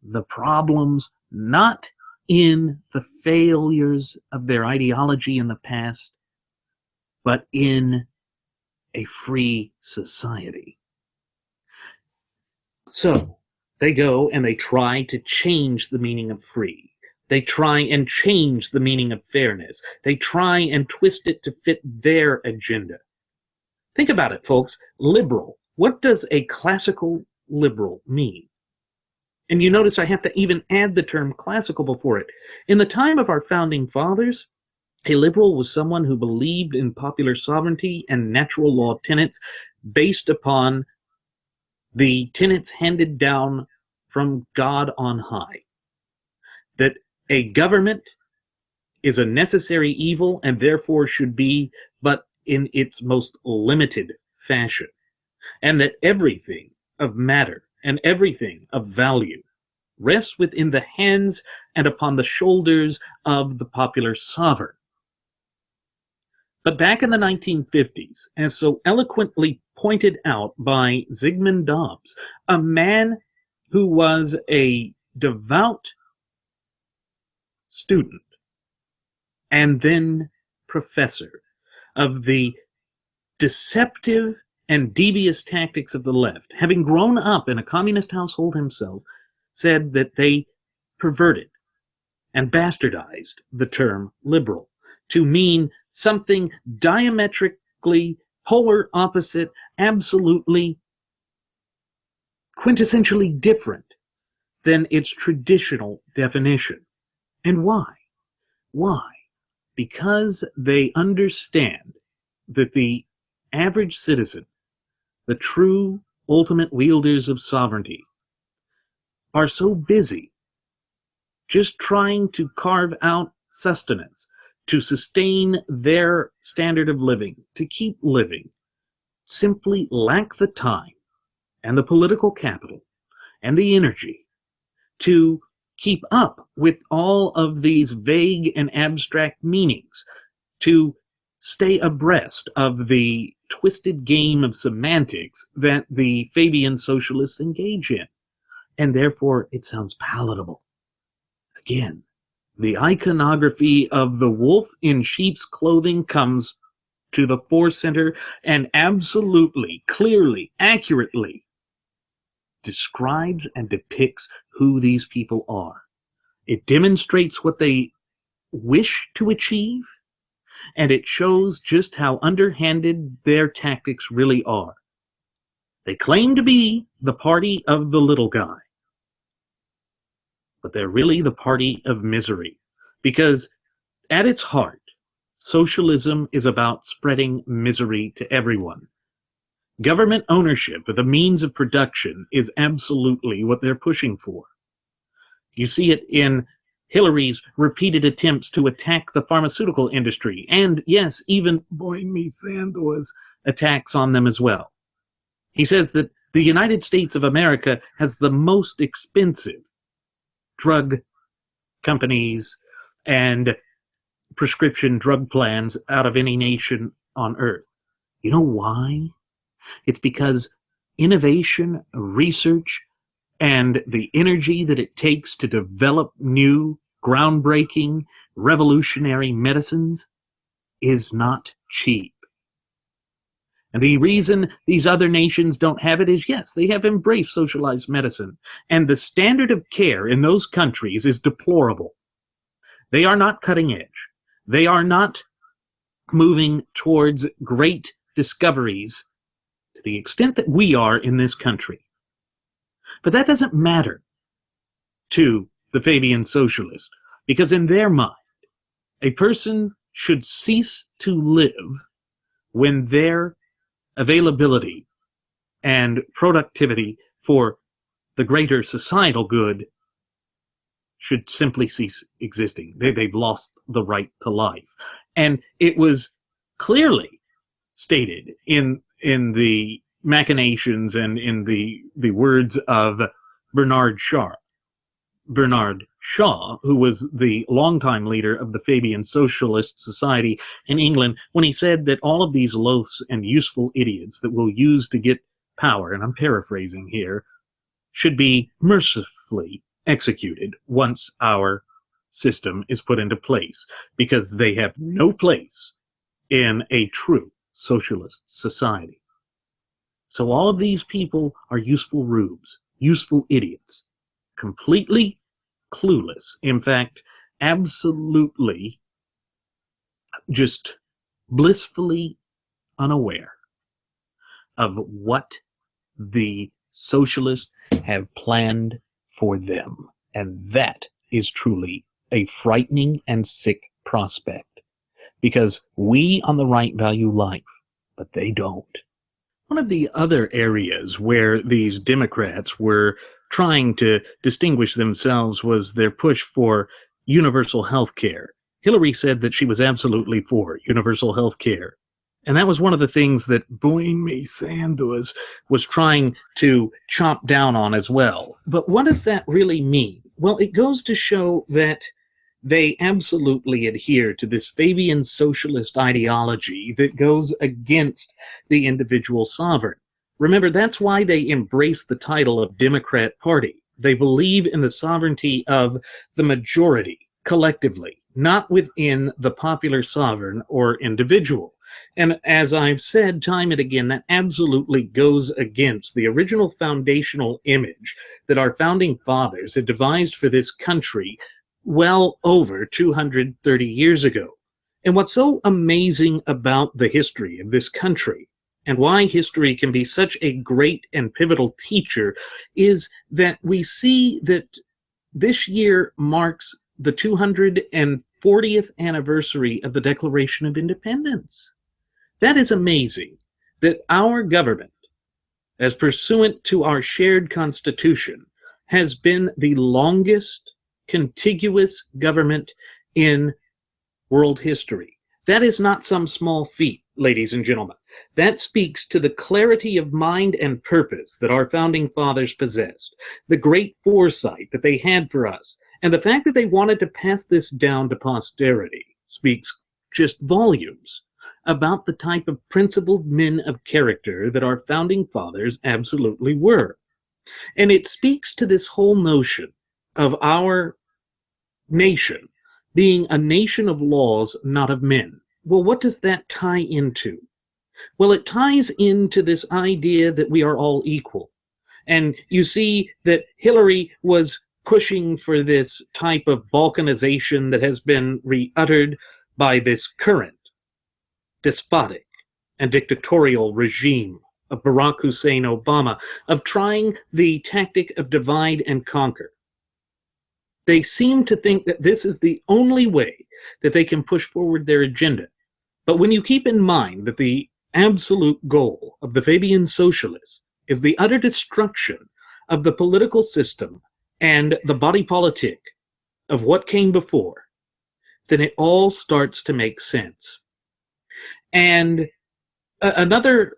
the problems not in the failures of their ideology in the past, but in a free society. So they go and they try to change the meaning of free. They try and change the meaning of fairness. They try and twist it to fit their agenda. Think about it, folks. Liberal. What does a classical liberal mean? And you notice I have to even add the term classical before it. In the time of our founding fathers, a liberal was someone who believed in popular sovereignty and natural law tenets based upon the tenets handed down from God on high. That a government is a necessary evil and therefore should be, but in its most limited fashion. And that everything of matter and everything of value rests within the hands and upon the shoulders of the popular sovereign. But back in the 1950s, as so eloquently pointed out by Zygmunt Dobbs, a man who was a devout student and then professor of the deceptive and devious tactics of the left, having grown up in a communist household himself, said that they perverted and bastardized the term liberal to mean something diametrically polar opposite, absolutely quintessentially different than its traditional definition. And why? Why? Because they understand that the average citizen, the true ultimate wielders of sovereignty, are so busy just trying to carve out sustenance, to sustain their standard of living, to keep living, simply lack the time and the political capital and the energy to keep up with all of these vague and abstract meanings, to stay abreast of the twisted game of semantics that the Fabian socialists engage in. And therefore, it sounds palatable. Again, the iconography of the wolf in sheep's clothing comes to the forecenter and absolutely, clearly, accurately describes and depicts who these people are. It demonstrates what they wish to achieve, and it shows just how underhanded their tactics really are. They claim to be the party of the little guy, but they're really the party of misery, because at its heart, socialism is about spreading misery to everyone. Government ownership of the means of production is absolutely what they're pushing for. You see it in Hillary's repeated attempts to attack the pharmaceutical industry, and yes, even Bernie Sanders' attacks on them as well. He says that the United States of America has the most expensive drug companies and prescription drug plans out of any nation on earth. You know why? It's because innovation, research, and the energy that it takes to develop new, groundbreaking, revolutionary medicines is not cheap. And the reason these other nations don't have it is, yes, they have embraced socialized medicine, and the standard of care in those countries is deplorable. They are not cutting edge. They are not moving towards great discoveries to the extent that we are in this country. But that doesn't matter to the Fabian socialists, because in their mind, a person should cease to live when their availability and productivity for the greater societal good should simply cease existing. They've lost the right to life. And it was clearly stated in the machinations and in the words of Bernard Shaw, who was the longtime leader of the Fabian Socialist Society in England, when he said that all of these loaths and useful idiots that we'll use to get power, and I'm paraphrasing here, should be mercifully executed once our system is put into place, because they have no place in a true socialist society. So all of these people are useful rubes, useful idiots, completely clueless, in fact, absolutely just blissfully unaware of what the socialists have planned for them. And that is truly a frightening and sick prospect, because we on the right value life, but they don't. One of the other areas where these Democrats were trying to distinguish themselves was their push for universal health care. Hillary said that she was absolutely for universal health care. And that was one of the things that Bernie Sanders was trying to chomp down on as well. But what does that really mean? Well, it goes to show that they absolutely adhere to this Fabian socialist ideology that goes against the individual sovereign. Remember, that's why they embrace the title of Democrat Party. They believe in the sovereignty of the majority, collectively, not within the popular sovereign or individual. And as I've said time and again, that absolutely goes against the original foundational image that our founding fathers had devised for this country well over 230 years ago. And what's so amazing about the history of this country, and why history can be such a great and pivotal teacher, is that we see that this year marks the 240th anniversary of the Declaration of Independence. That is amazing, that our government, as pursuant to our shared Constitution, has been the longest contiguous government in world history. That is not some small feat, ladies and gentlemen. That speaks to the clarity of mind and purpose that our founding fathers possessed, the great foresight that they had for us, and the fact that they wanted to pass this down to posterity speaks just volumes about the type of principled men of character that our founding fathers absolutely were. And it speaks to this whole notion of our nation being a nation of laws, not of men. Well, what does that tie into? Well, it ties into this idea that we are all equal. And you see that Hillary was pushing for this type of balkanization that has been re-uttered by this current despotic and dictatorial regime of Barack Hussein Obama, of trying the tactic of divide and conquer. They seem to think that this is the only way that they can push forward their agenda. But when you keep in mind that the absolute goal of the Fabian socialists is the utter destruction of the political system and the body politic of what came before, then it all starts to make sense. And another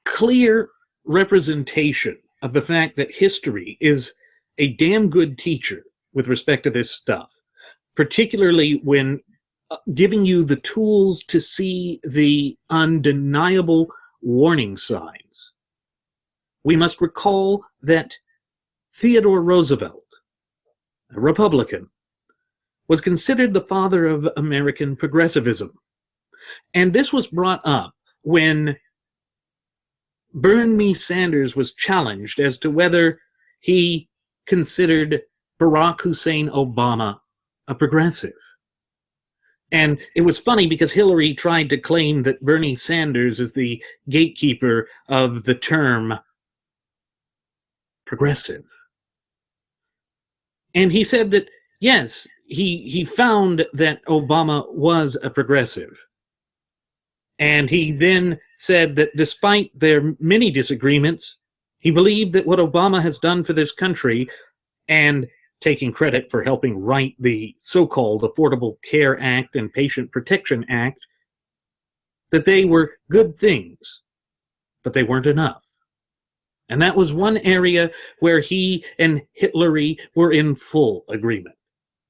clear representation of the fact that history is a damn good teacher with respect to this stuff, particularly when giving you the tools to see the undeniable warning signs. We must recall that Theodore Roosevelt, a Republican, was considered the father of American progressivism. And this was brought up when Bernie Sanders was challenged as to whether he considered Barack Hussein Obama a progressive. And it was funny because Hillary tried to claim that Bernie Sanders is the gatekeeper of the term progressive. And he said that, yes, he found that Obama was a progressive. And he then said that despite their many disagreements, he believed that what Obama has done for this country, and taking credit for helping write the so-called Affordable Care Act and Patient Protection Act, that they were good things, but they weren't enough. And that was one area where he and Hillary were in full agreement.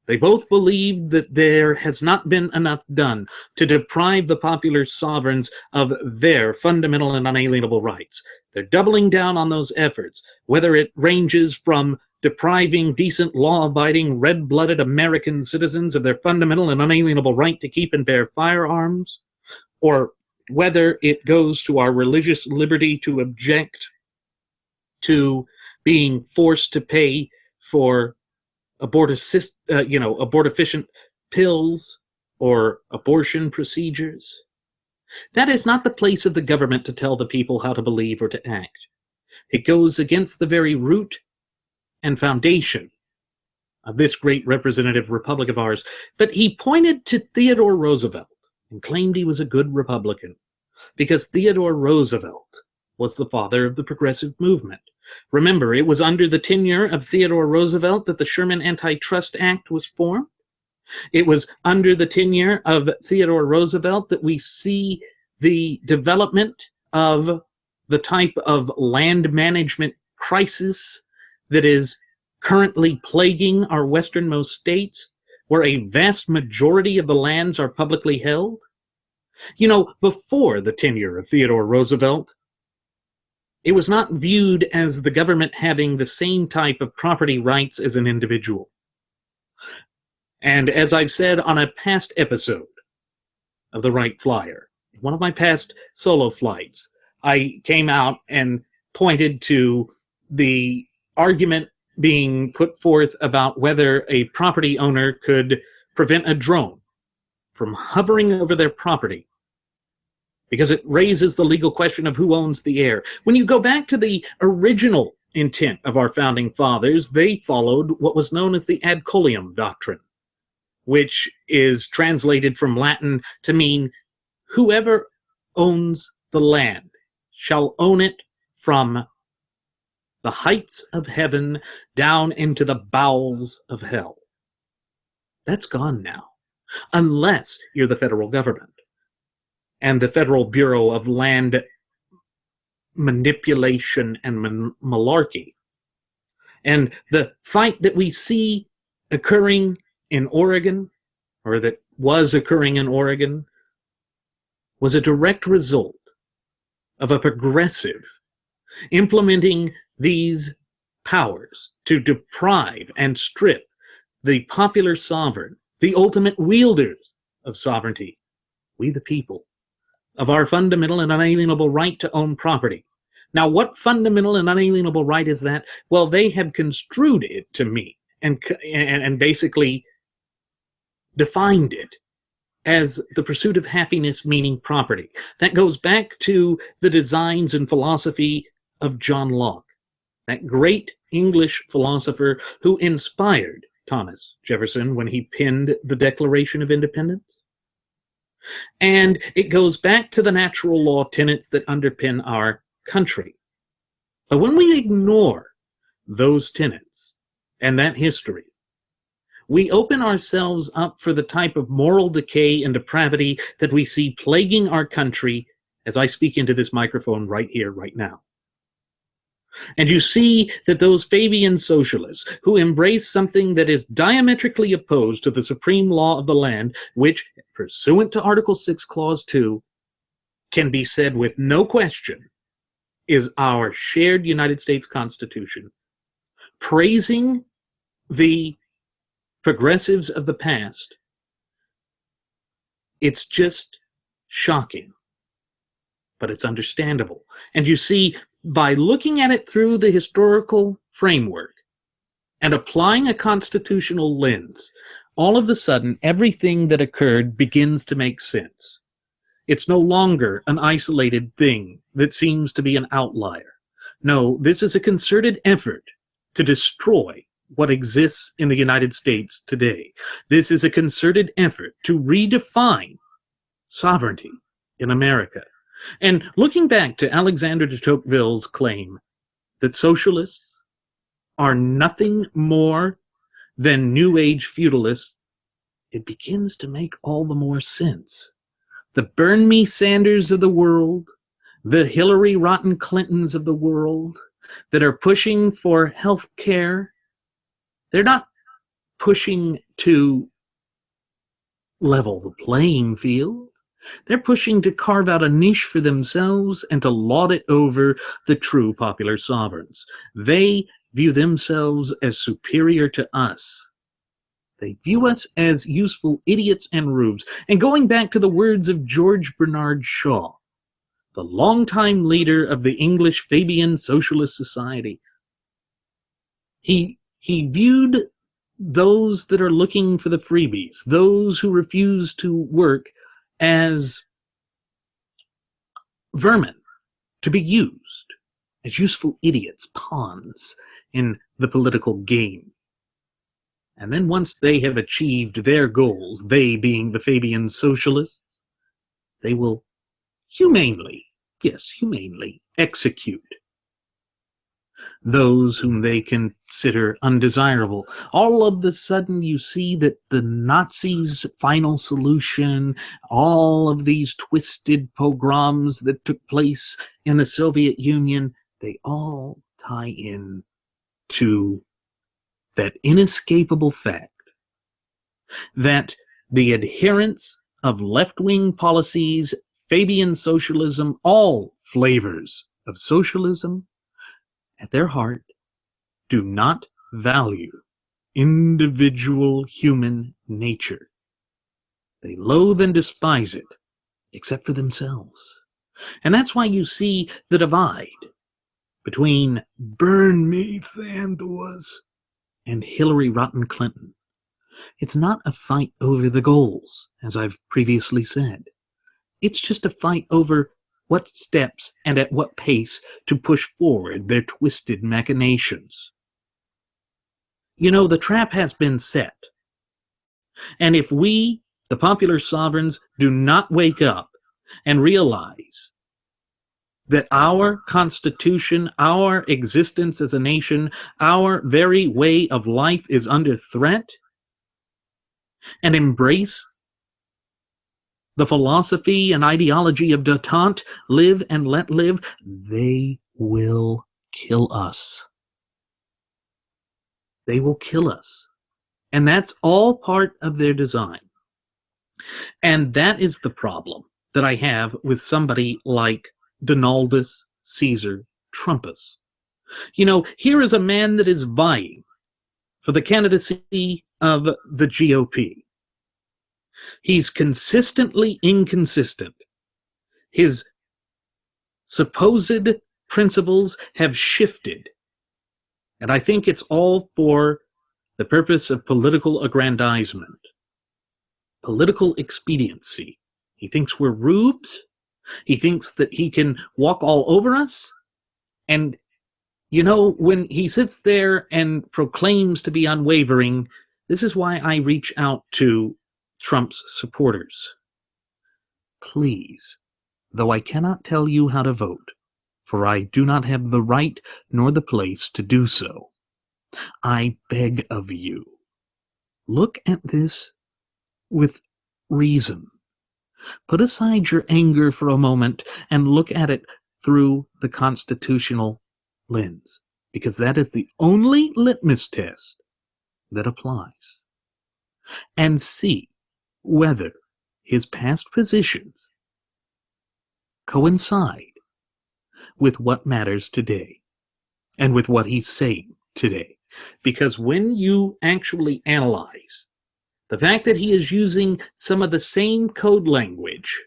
They both believed that there has not been enough done to deprive the popular sovereigns of their fundamental and unalienable rights. They're doubling down on those efforts, whether it ranges from depriving decent, law-abiding, red-blooded American citizens of their fundamental and unalienable right to keep and bear firearms, or whether it goes to our religious liberty to object to being forced to pay for abortifacient pills or abortion procedures. That is not the place of the government to tell the people how to believe or to act. It goes against the very root and foundation of this great representative republic of ours. But he pointed to Theodore Roosevelt and claimed he was a good Republican because Theodore Roosevelt was the father of the progressive movement. Remember, it was under the tenure of Theodore Roosevelt that the Sherman Antitrust Act was formed. It was under the tenure of Theodore Roosevelt that we see the development of the type of land management crisis that is currently plaguing our westernmost states, where a vast majority of the lands are publicly held. You know, before the tenure of Theodore Roosevelt, it was not viewed as the government having the same type of property rights as an individual. And as I've said on a past episode of the Wright Flyer, one of my past solo flights, I came out and pointed to the argument being put forth about whether a property owner could prevent a drone from hovering over their property, because it raises the legal question of who owns the air. When you go back to the original intent of our founding fathers, they followed what was known as the ad coelum doctrine, which is translated from Latin to mean whoever owns the land shall own it from the heights of heaven down into the bowels of hell. That's gone now, unless you're the federal government and the Federal Bureau of Land Manipulation and Malarkey. And the fight that we see occurring in Oregon, or that was occurring in Oregon, was a direct result of a progressive implementing these powers to deprive and strip the popular sovereign, the ultimate wielders of sovereignty, we the people, of our fundamental and unalienable right to own property. Now, what fundamental and unalienable right is that? Well, they have construed it to me and basically defined it as the pursuit of happiness, meaning property. That goes back to the designs and philosophy of John Locke, that great English philosopher who inspired Thomas Jefferson when he penned the Declaration of Independence. And it goes back to the natural law tenets that underpin our country. But when we ignore those tenets and that history, we open ourselves up for the type of moral decay and depravity that we see plaguing our country as I speak into this microphone right here, right now. And you see that those Fabian socialists who embrace something that is diametrically opposed to the supreme law of the land, which, pursuant to Article 6, Clause 2, can be said with no question, is our shared United States Constitution, praising the progressives of the past, it's just shocking. But it's understandable. And you see, by looking at it through the historical framework and applying a constitutional lens all of a sudden, everything that occurred begins to make sense. It's no longer an isolated thing that seems to be an outlier. No, this is a concerted effort to destroy what exists in the United States today. This is a concerted effort to redefine sovereignty in America. And looking back to Alexander de Tocqueville's claim that socialists are nothing more than New Age feudalists, it begins to make all the more sense. The Bernie Sanders of the world, the Hillary Rotten Clintons of the world that are pushing for health care, they're not pushing to level the playing field. They're pushing to carve out a niche for themselves and to laud it over the true popular sovereigns. They view themselves as superior to us. They view us as useful idiots and rubes. And going back to the words of George Bernard Shaw, the longtime leader of the English Fabian Socialist Society, he viewed those that are looking for the freebies, those who refuse to work, as vermin to be used, as useful idiots, pawns in the political game. And then once they have achieved their goals, they being the Fabian Socialists, they will humanely, yes, humanely execute those whom they consider undesirable. All of a sudden you see that the Nazis' final solution, all of these twisted pogroms that took place in the Soviet Union, they all tie in to that inescapable fact that the adherents of left-wing policies, Fabian socialism, all flavors of socialism, at their heart, do not value individual human nature. They loathe and despise it, except for themselves. And that's why you see the divide between Bernie Sanders and Hillary Rotten Clinton. It's not a fight over the goals, as I've previously said. It's just a fight over what steps and at what pace to push forward their twisted machinations. You know, the trap has been set. And if we, the popular sovereigns, do not wake up and realize that our Constitution, our existence as a nation, our very way of life is under threat, and embrace the philosophy and ideology of détente, live and let live, they will kill us. They will kill us. And that's all part of their design. And that is the problem that I have with somebody like Donaldus Caesar Trumpus. You know, here is a man that is vying for the candidacy of the GOP. He's consistently inconsistent. His supposed principles have shifted. And I think it's all for the purpose of political aggrandizement, political expediency. He thinks we're rubes. He thinks that he can walk all over us. And, you know, when he sits there and proclaims to be unwavering, this is why I reach out to Trump's supporters. Please, though I cannot tell you how to vote, for I do not have the right nor the place to do so, I beg of you, look at this with reason. Put aside your anger for a moment and look at it through the constitutional lens, because that is the only litmus test that applies. And see whether his past positions coincide with what matters today and with what he's saying today. Because when you actually analyze the fact that he is using some of the same code language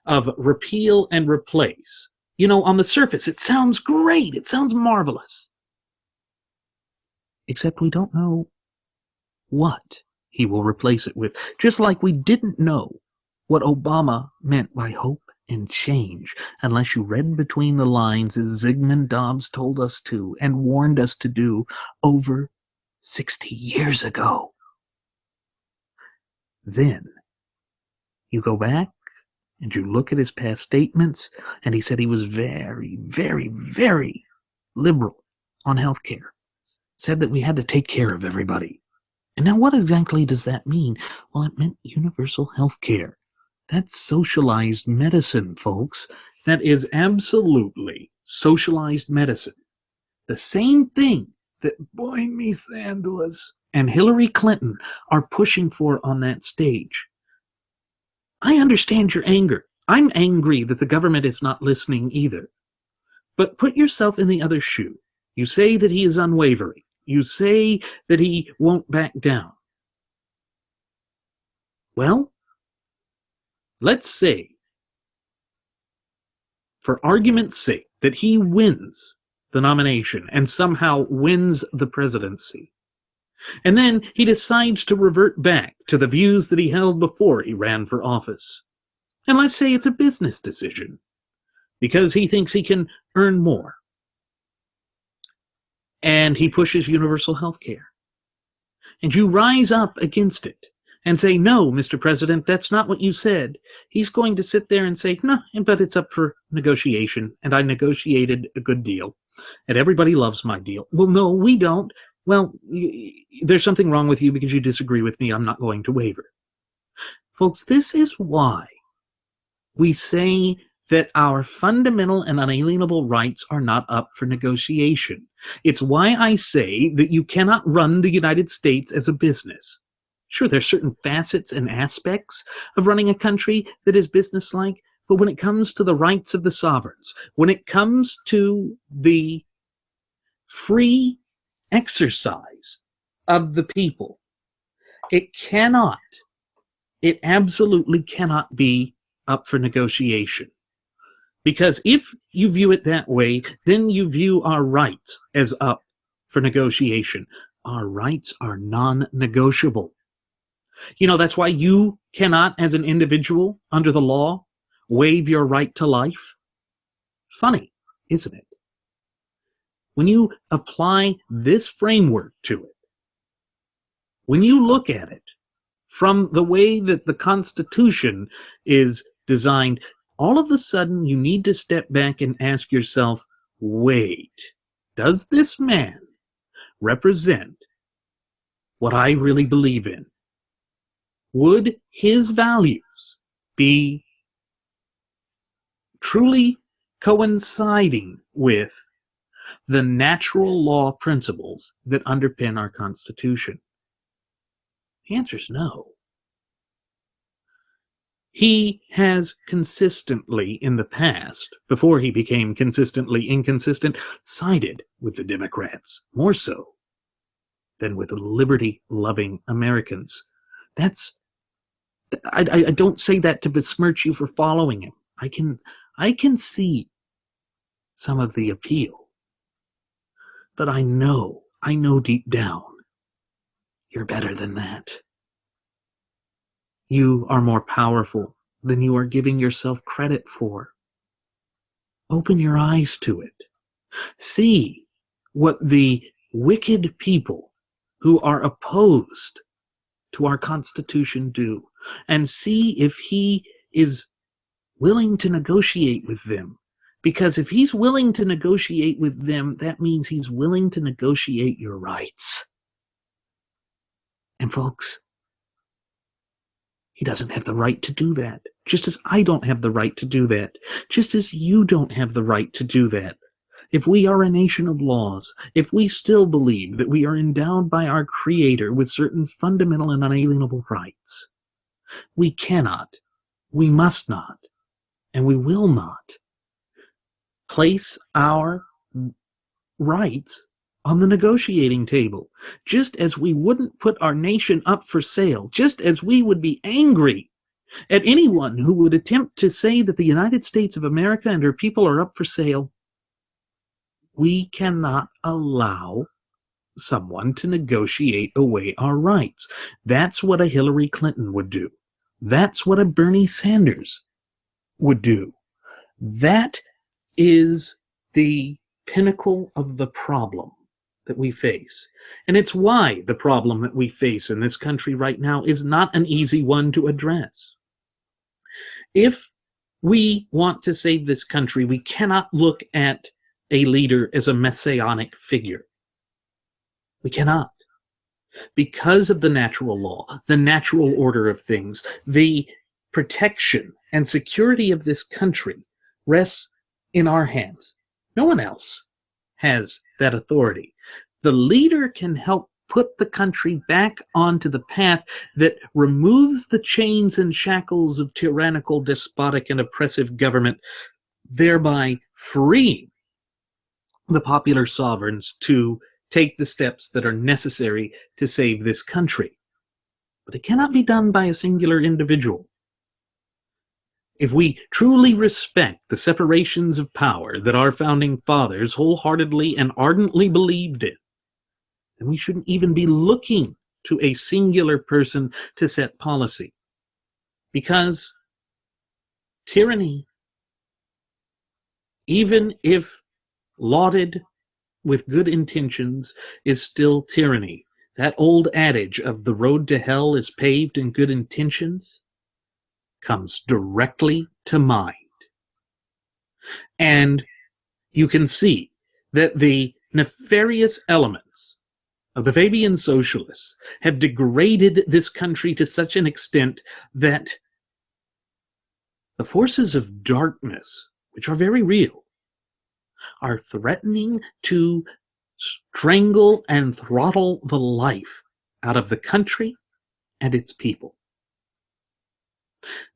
of repeal and replace, you know, on the surface, it sounds great. It sounds marvelous. Except we don't know what he will replace it with. Just like we didn't know what Obama meant by hope and change unless you read between the lines as Zygmunt Dobbs told us to and warned us to do over 60 years ago. Then you go back and you look at his past statements, and he said he was very, very, very liberal on health care. Said that we had to take care of everybody. And now what exactly does that mean? Well, it meant universal health care. That's socialized medicine, folks. That is absolutely socialized medicine. The same thing that Bernie Sanders and Hillary Clinton are pushing for on that stage. I understand your anger. I'm angry that the government is not listening either. But put yourself in the other shoe. You say that he is unwavering. You say that he won't back down. Well, let's say, for argument's sake, that he wins the nomination and somehow wins the presidency. And then he decides to revert back to the views that he held before he ran for office. And let's say it's a business decision, because he thinks he can earn more. And he pushes universal health care. And you rise up against it and say, no, Mr. President, that's not what you said. He's going to sit there and say, no, but it's up for negotiation, and I negotiated a good deal, and everybody loves my deal. Well, no, we don't. Well, there's something wrong with you because you disagree with me. I'm not going to waver. Folks, this is why we say that our fundamental and unalienable rights are not up for negotiation. It's why I say that you cannot run the United States as a business. Sure, there's certain facets and aspects of running a country that is businesslike, but when it comes to the rights of the sovereigns, when it comes to the free exercise of the people, it absolutely cannot be up for negotiation. Because if you view it that way, then you view our rights as up for negotiation. Our rights are non-negotiable. You know, that's why you cannot, as an individual, under the law, waive your right to life. Funny, isn't it? When you apply this framework to it, when you look at it from the way that the Constitution is designed, all of a sudden you need to step back and ask yourself, wait, does this man represent what I really believe in? Would his values be truly coinciding with the natural law principles that underpin our Constitution? The answer is no. He has consistently, in the past, before he became consistently inconsistent, sided with the Democrats, more so than with liberty-loving Americans. I don't say that to besmirch you for following him. I can see some of the appeal. But I know deep down, you're better than that. You are more powerful than you are giving yourself credit for. Open your eyes to it. See what the wicked people who are opposed to our Constitution do, and see if he is willing to negotiate with them. Because if he's willing to negotiate with them, that means he's willing to negotiate your rights. And folks, he doesn't have the right to do that. Just as I don't have the right to do that. Just as you don't have the right to do that. If we are a nation of laws, if we still believe that we are endowed by our Creator with certain fundamental and unalienable rights, we cannot, we must not, and we will not place our rights on the negotiating table. Just as we wouldn't put our nation up for sale, just as we would be angry at anyone who would attempt to say that the United States of America and her people are up for sale, we cannot allow someone to negotiate away our rights. That's what a Hillary Clinton would do. That's what a Bernie Sanders would do. That is the pinnacle of the problem that we face. And it's why the problem that we face in this country right now is not an easy one to address. If we want to save this country, we cannot look at a leader as a messianic figure. We cannot. Because of the natural law, the natural order of things, the protection and security of this country rests in our hands. No one else has that authority. The leader can help put the country back onto the path that removes the chains and shackles of tyrannical, despotic, and oppressive government, thereby freeing the popular sovereigns to take the steps that are necessary to save this country. But it cannot be done by a singular individual. If we truly respect the separations of power that our founding fathers wholeheartedly and ardently believed in, then we shouldn't even be looking to a singular person to set policy. Because tyranny, even if lauded with good intentions, is still tyranny. That old adage of the road to hell is paved in good intentions comes directly to mind. And you can see that the nefarious elements of the Fabian socialists have degraded this country to such an extent that the forces of darkness, which are very real, are threatening to strangle and throttle the life out of the country and its people.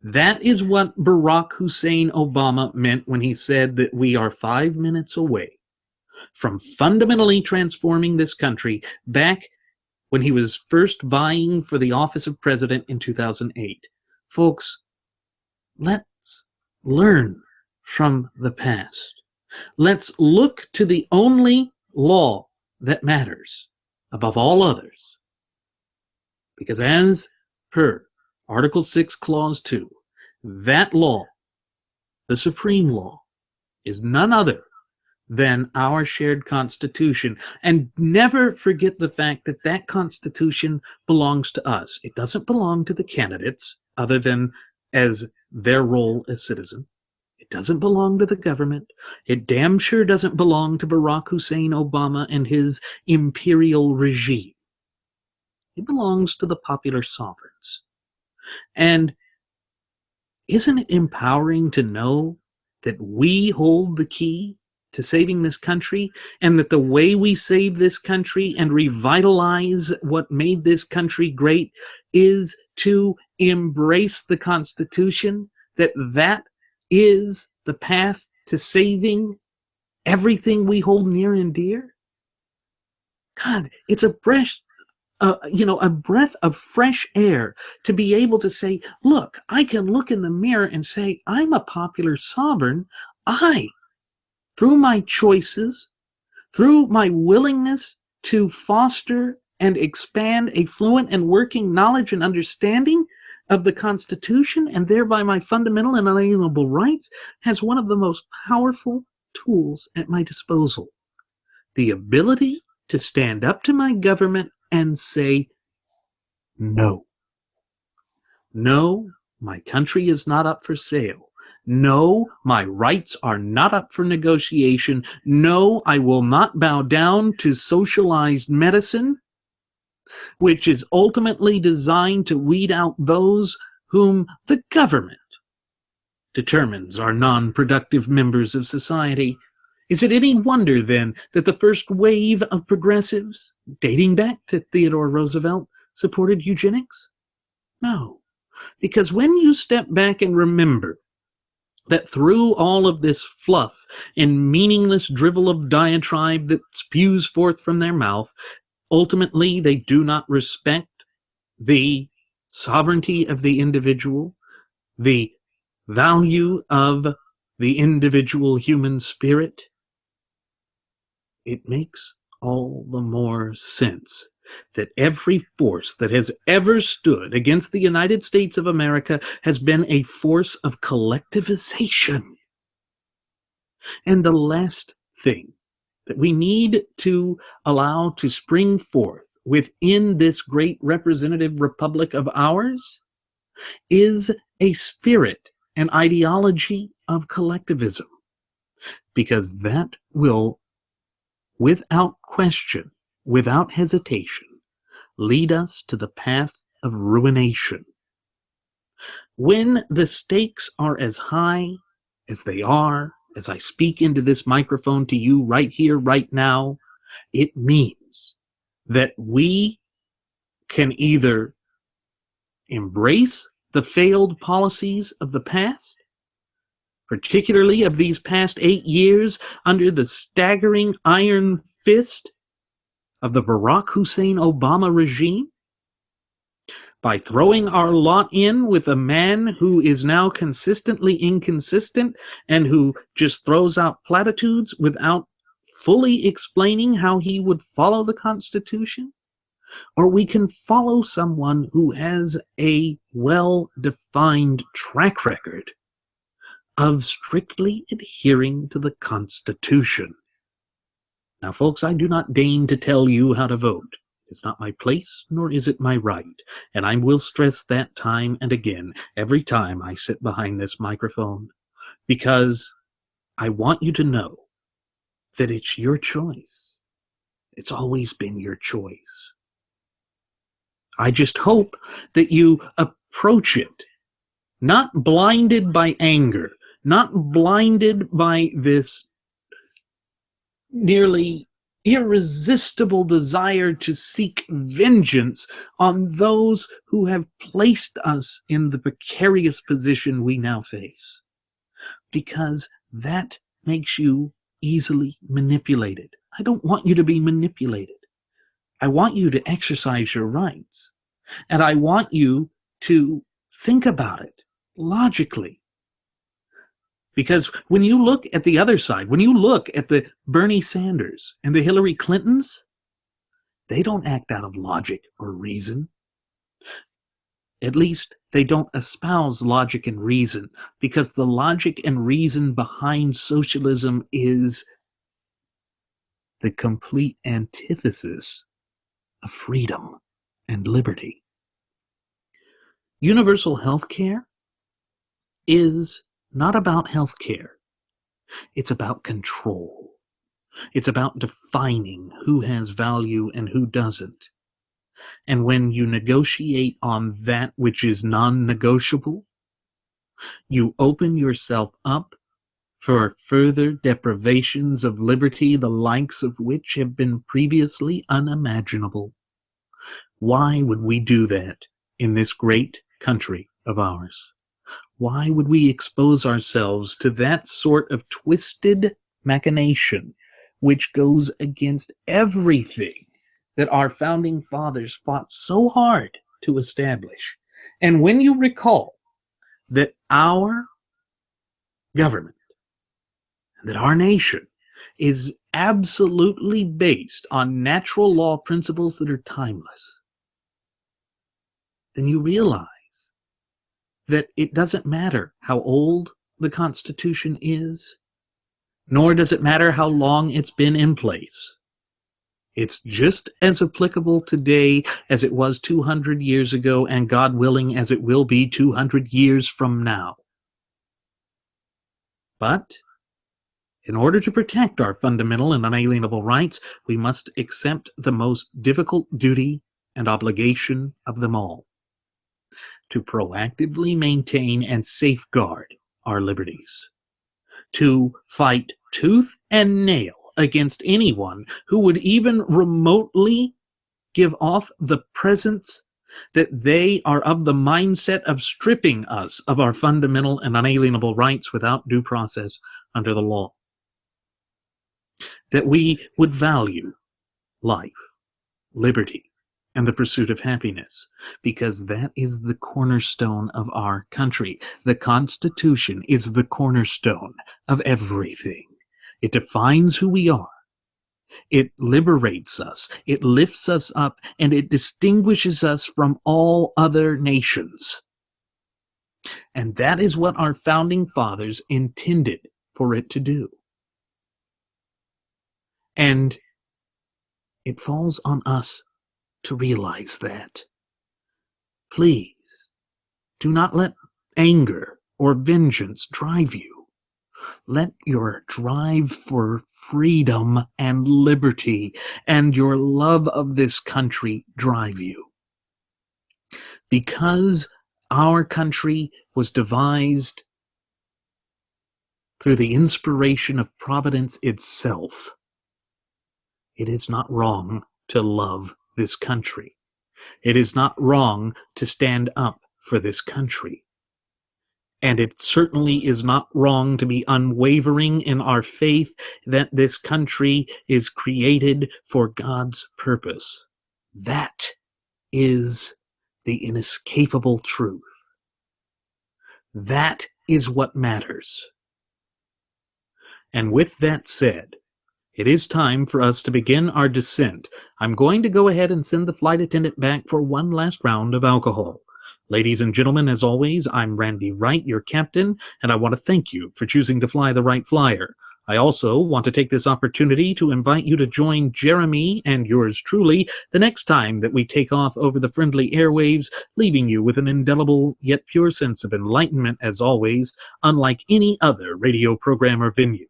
That is what Barack Hussein Obama meant when he said that we are 5 minutes away from fundamentally transforming this country, back when he was first vying for the office of president in 2008. Folks, let's learn from the past. Let's look to the only law that matters above all others. Because as per Article 6, Clause 2, that law, the supreme law, is none other than our shared Constitution. And never forget the fact that that Constitution belongs to us. It doesn't belong to the candidates, other than as their role as citizen. It doesn't belong to the government. It damn sure doesn't belong to Barack Hussein Obama and his imperial regime. It belongs to the popular sovereigns. And isn't it empowering to know that we hold the key to saving this country, and that the way we save this country and revitalize what made this country great is to embrace the Constitution, that is the path to saving everything we hold near and dear? God, it's a breath of fresh air to be able to say, look, I can look in the mirror and say, I'm a popular sovereign. Through my choices, through my willingness to foster and expand a fluent and working knowledge and understanding of the Constitution, and thereby my fundamental and unalienable rights, has one of the most powerful tools at my disposal. The ability to stand up to my government and say, no. No, my country is not up for sale. No, my rights are not up for negotiation. No, I will not bow down to socialized medicine, which is ultimately designed to weed out those whom the government determines are non-productive members of society. Is it any wonder, then, that the first wave of progressives, dating back to Theodore Roosevelt, supported eugenics? No, because when you step back and remember that through all of this fluff and meaningless drivel of diatribe that spews forth from their mouth, ultimately they do not respect the sovereignty of the individual, the value of the individual human spirit, it makes all the more sense that every force that has ever stood against the United States of America has been a force of collectivization. And the last thing that we need to allow to spring forth within this great representative republic of ours is a spirit, an ideology of collectivism, because that will, without question, without hesitation, lead us to the path of ruination. When the stakes are as high as they are, as I speak into this microphone to you right here, right now, it means that we can either embrace the failed policies of the past, particularly of these past 8 years under the staggering iron fist of the Barack Hussein Obama regime, by throwing our lot in with a man who is now consistently inconsistent and who just throws out platitudes without fully explaining how he would follow the Constitution. Or we can follow someone who has a well-defined track record of strictly adhering to the Constitution. Now, folks, I do not deign to tell you how to vote. It's not my place, nor is it my right. And I will stress that time and again, every time I sit behind this microphone, because I want you to know that it's your choice. It's always been your choice. I just hope that you approach it, not blinded by anger, not blinded by this nearly irresistible desire to seek vengeance on those who have placed us in the precarious position we now face, because that makes you easily manipulated. I don't want you to be manipulated. I want you to exercise your rights, and I want you to think about it logically. Because when you look at the other side, when you look at the Bernie Sanders and the Hillary Clintons, they don't act out of logic or reason. At least they don't espouse logic and reason, because the logic and reason behind socialism is the complete antithesis of freedom and liberty. Universal health care is not about health care. It's about control. It's about defining who has value and who doesn't. And when you negotiate on that which is non-negotiable, you open yourself up for further deprivations of liberty, the likes of which have been previously unimaginable. Why would we do that in this great country of ours? Why would we expose ourselves to that sort of twisted machination which goes against everything that our founding fathers fought so hard to establish? And when you recall that our government, that our nation is absolutely based on natural law principles that are timeless, then you realize that it doesn't matter how old the Constitution is, nor does it matter how long it's been in place. It's just as applicable today as it was 200 years ago, and God willing, as it will be 200 years from now. But in order to protect our fundamental and unalienable rights, we must accept the most difficult duty and obligation of them all: to proactively maintain and safeguard our liberties, to fight tooth and nail against anyone who would even remotely give off the presence that they are of the mindset of stripping us of our fundamental and unalienable rights without due process under the law. That we would value life, liberty, and the pursuit of happiness, because that is the cornerstone of our country. The Constitution is the cornerstone of everything. It defines who we are. It liberates us, it lifts us up, and it distinguishes us from all other nations. And that is what our founding fathers intended for it to do. And it falls on us to realize that. Please, do not let anger or vengeance drive you. Let your drive for freedom and liberty and your love of this country drive you. Because our country was devised through the inspiration of Providence itself, it is not wrong to love this country. It is not wrong to stand up for this country. And it certainly is not wrong to be unwavering in our faith that this country is created for God's purpose. That is the inescapable truth. That is what matters. And with that said, it is time for us to begin our descent. I'm going to go ahead and send the flight attendant back for one last round of alcohol. Ladies and gentlemen, as always, I'm Randy Wright, your captain, and I want to thank you for choosing to fly the Wright Flyer. I also want to take this opportunity to invite you to join Jeremy and yours truly the next time that we take off over the friendly airwaves, leaving you with an indelible yet pure sense of enlightenment as always, unlike any other radio program or venue.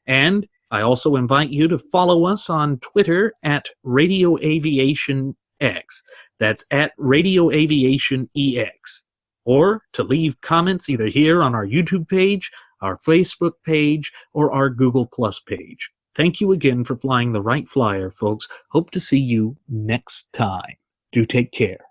And I also invite you to follow us on Twitter at Radio Aviation X. That's at Radio Aviation EX. Or to leave comments either here on our YouTube page, our Facebook page, or our Google Plus page. Thank you again for flying the Wright Flyer, folks. Hope to see you next time. Do take care.